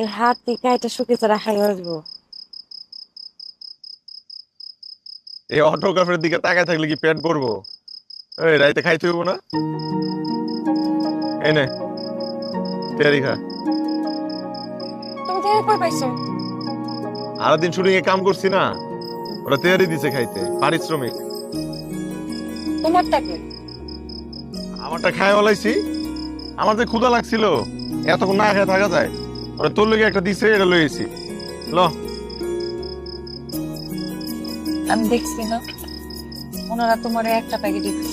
এই হাত থেকে এটা শুকিয়ে রাখাই আসবো। এই অটোগ্রাফের দিকে তাকায় থাকলে কি পেট করবো? এই রাইতে খাইতে হইব না? এই নে তেয়ারি খা। তুমি তেয়ারি কই পাইছো? আর দিন শুটিং এ কাম করছি না, ওরা তেয়ারি দিছে খাইতে, পারিশ্রমিক। তোমারটা কি? আমারটা খাই বলাইছি। আমার যে ক্ষুধা লাগছিল, এতক্ষণ না খেয়ে থাকা যায়? ওরা তোর লেগে একটা দিছে, এটা লইছি। ল। আমি দেখছি না, ওনারা তোমার একটা প্যাকেট দিচ্ছে,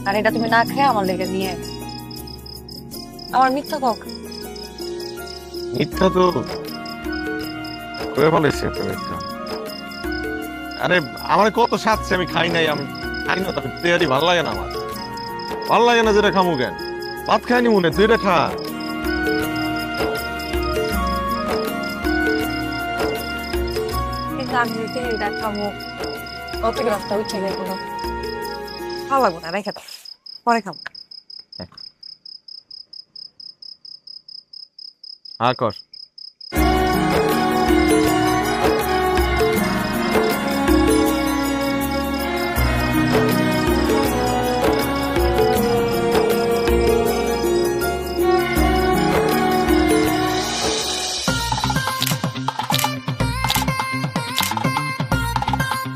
আর এটা তুমি না খেয়ে আমার লেগে নিয়ে। আমার মিথ্যা কক। মিথ্যা তো করে বলেছি একটা মিথ্যা। আরে আমার কত সাজছে, আমি খাই নাই, আমি খাই না। তবে তেয়ারি ভালো লাগে না, আমার ভালো লাগে না। যেটা খামু কেন, ভাত খাইনি মনে, তুই এটা খা। আমি যদি এটা খাবো, অটোগ্রাফটা উঠে গেল, ভালো লাগবো না, রেখে দাও, পরে খাবো। হ্যাঁ কর।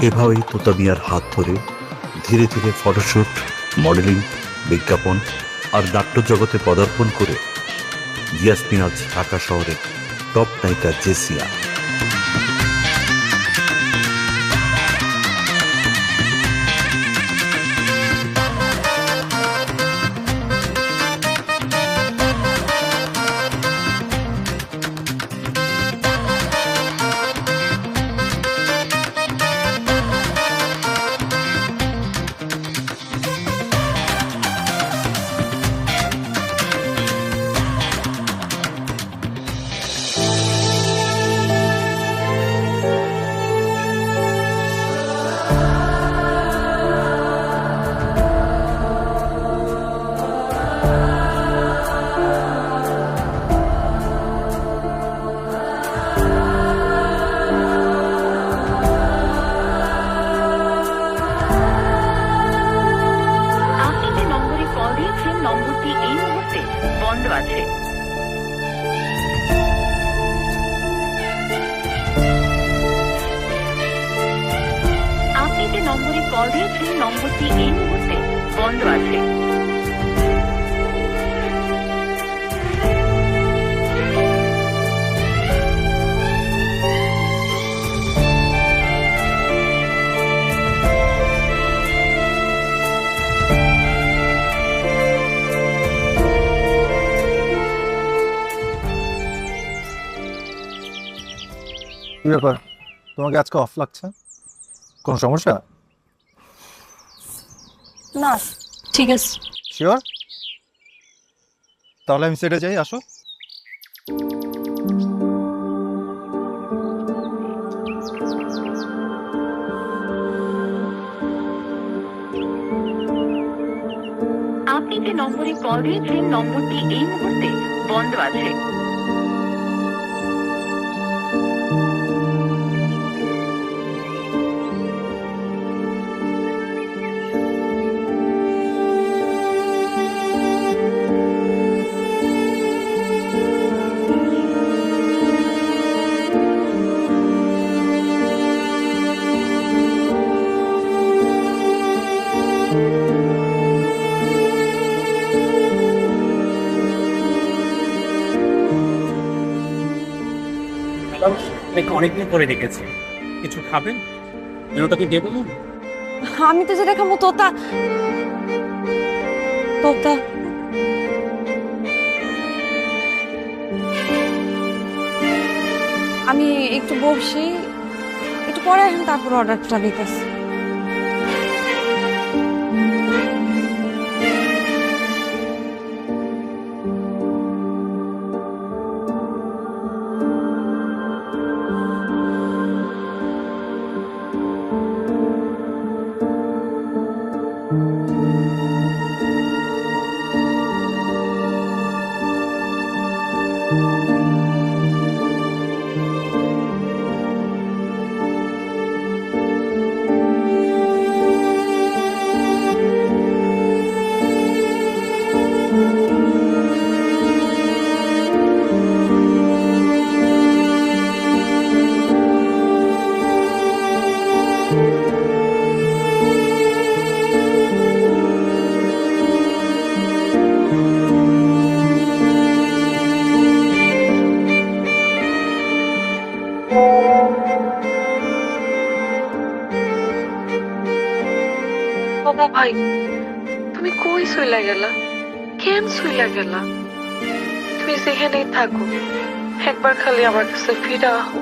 এভাবেই তোতা মিয়ার হাত ধরে ধীরে ধীরে ফটোশুট, মডেলিং, বিজ্ঞাপন আর নাট্য জগতে পদার্পণ করে ইয়াসমিন আজ ঢাকা শহরের টপ নায়িকা জেসিয়া। নম্বরে কল দিয়েছেন, নম্বরটি এই মুহূর্তে বন্ধ আছে। কি ব্যাপার, তোমাকে আজকে অফ লাগছে? কোন সমস্যা? না, ঠিক আছে। শিওর? তাহলে আমি সেটে যাই, আসো। আপনি যে নম্বরে কল দিয়েছেন নম্বরটি এই মুহূর্তে বন্ধ আছে। অনেকদিন পরে দেখেছি, কিছু খাবেন? মেনুটা কি দিয়ে বলুন? আমি তো যেটা খাবো তোতা তোতা আমি একটু বসি, একটু পরে এখন তারপর অর্ডারটা দিতেছি। বাবা ভাই, তুমি কই শুইলা গেলা? কেন শুইলা গেলা? তুমি যেখানেই থাকো, একবার খালি আমার কাছে ফিরে আহো।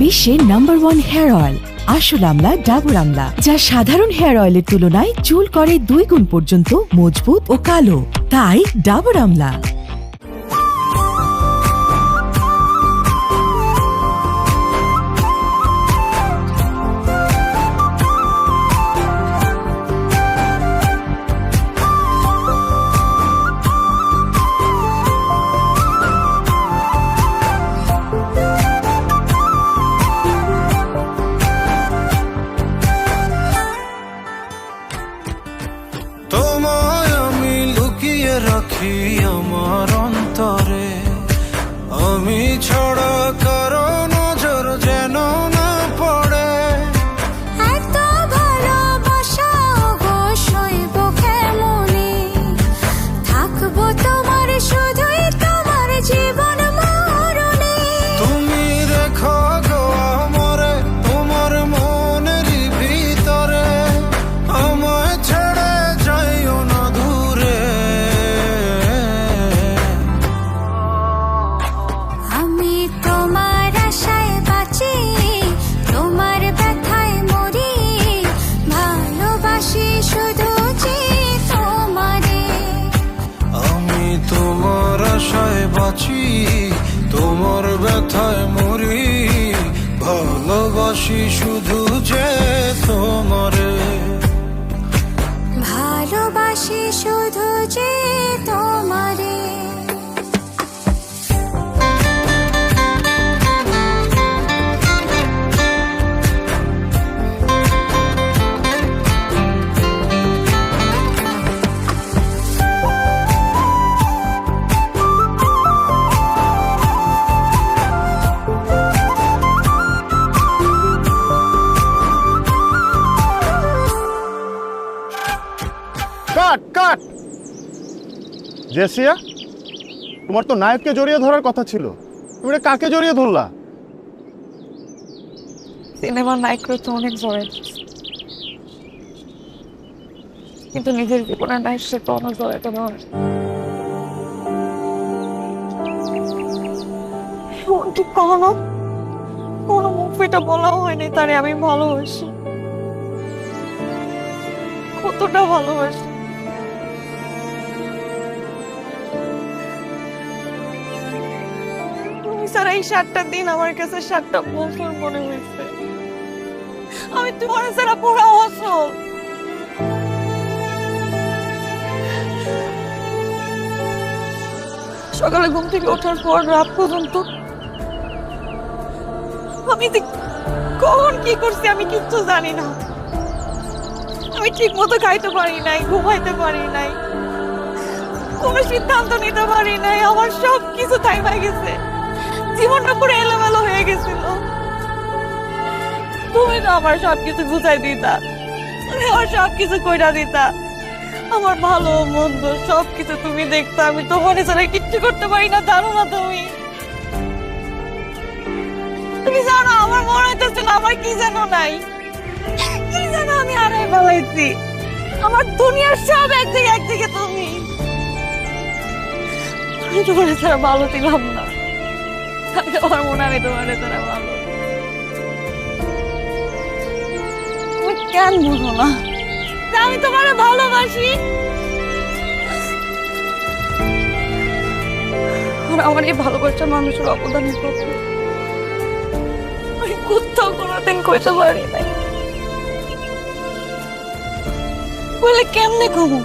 বিশ্বের নাম্বার 1 হেয়ার অয়েল আসল আমলা ডাবর আমলা, যা সাধারণ হেয়ার অয়েলের তুলনায় চুল করে 2 গুণ পর্যন্ত মজবুত ও কালো, তাই ডাবর আমলা। তোমায় আমি লুকিয়ে রাখি আমার অন্তরে, আমি ছড়া কারো নজর যেন না পড়ে। এত ভালোবাসা গো সইব কেমনে, থাকবো তোমার শুধুই তোমার জীবন মরণে। তুমি রেখো গো আমরে তোমার মনের ভিতরে, আমায় ছেড়ে যাইও না দূরে। আমি তোমার আশায় বাঁচি, তোমার ব্যথায় মরি, ভালোবাসি শুধু যে তোমারে। আমি তোমার আশায় বাঁচি, তোমার ব্যথায় মরি, ভালোবাসি শুধু যে তোমারে। ভালোবাসি শুধু যে তোমারে। কাট কাট। জেসিয়া, তোমার তো নায়ককে জড়িয়ে ধরার কথা ছিল, তুমি এটা কাকে জড়িয়ে ধরলা? সিনেমার নায়করা তো অনেক জড়ে। কিন্তু নিজের জীবনে নাই সে কোনো জড়িত নয়। এমনকি কোনো মুভিটা বলা হয়নি তারে আমি ভালোবাসি, কতটা ভালোবাসি। তুমি স্যার এই 7টা দিন আমার কাছে 7টা বছর মনে হয়েছে। আমি তোমার ছাড়া পুরো অসল। সকালে ঘুম থেকে ওঠার পর রাত পর্যন্ত আমি কখন কি করছি আমি কিচ্ছু জানি না। আমি ঠিক মতো খাইতে পারি নাই, ঘুমাইতে পারি নাই, কোনো সিদ্ধান্ত নিতে পারি নাই। আমার সব কিছু থাইমাই গেছে, জীবনটা পুরো এলোমেলো হয়ে গেছিল। তুমি তো আমার সবকিছু বুঝাই দিতা, তুমি আমার সবকিছু কইরা দিতা, আমার ভালো মন্দ সবকিছু তুমি দেখতা। আমি তো মনে ছাড়া কিচ্ছু করতে পারি না, জানো না তুমি? তুমি জানো আমার মনে হইতেছিল আমার কি জানো নাই, কি জানো আমি হারাই ফেলাইছি। আমার দুনিয়ার সব একদিকে তুমি। আমি তোমার ছাড়া ভালো ছিলাম না, আমার মনে আমি তোমার ছাড়া ভালো। তুমি কেন বুঝো না আমি তোমারে ভালোবাসি? আর আমার এই ভালোবাসা মানুষের অবদানের কথা আমি কোথাও কোনোদিন কইতে পারি নাই। বলে কেমনে কমো,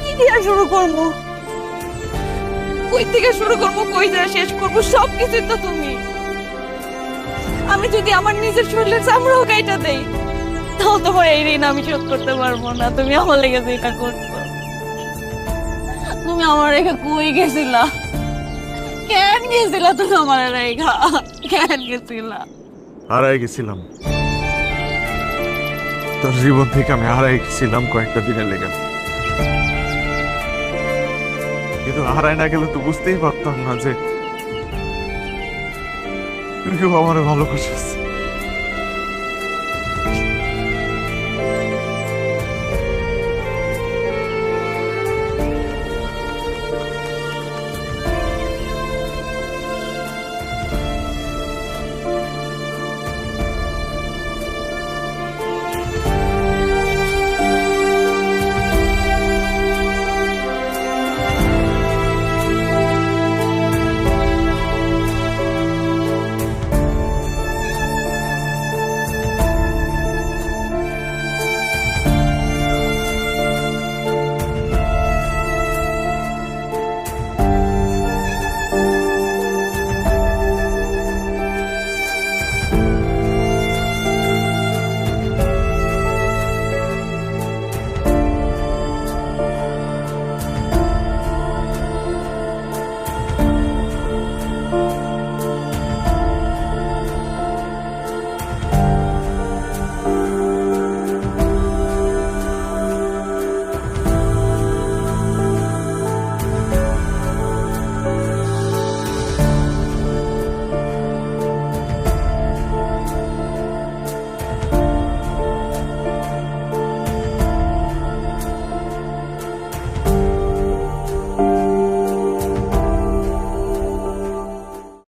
কি দিয়া শুরু করবো, কই থেকে শুরু করবো, কই দিয়ে শেষ করবো, সবকিছুই তো তুমি। আমি যদি আমার নিজের শরীরের চামড়াও কাইটা দেই তাও তোমার এই ঋণ আমি শোধ করতে পারবো না। তুমি আমার লেগে এটা করছো, তুমি আমার রেখা কই গেছিলা, কেন গেছিলা তুমি আমার রেখা, কেন গেছিলা? হারাই গেছিলাম, তোর জীবন থেকে আমি হারাই গেছিলাম কয়েকটা দিনের লেগে। কিন্তু হারাই না গেলে তো বুঝতেই পারতাম না যে তুইও আমার ভালোবাসিস।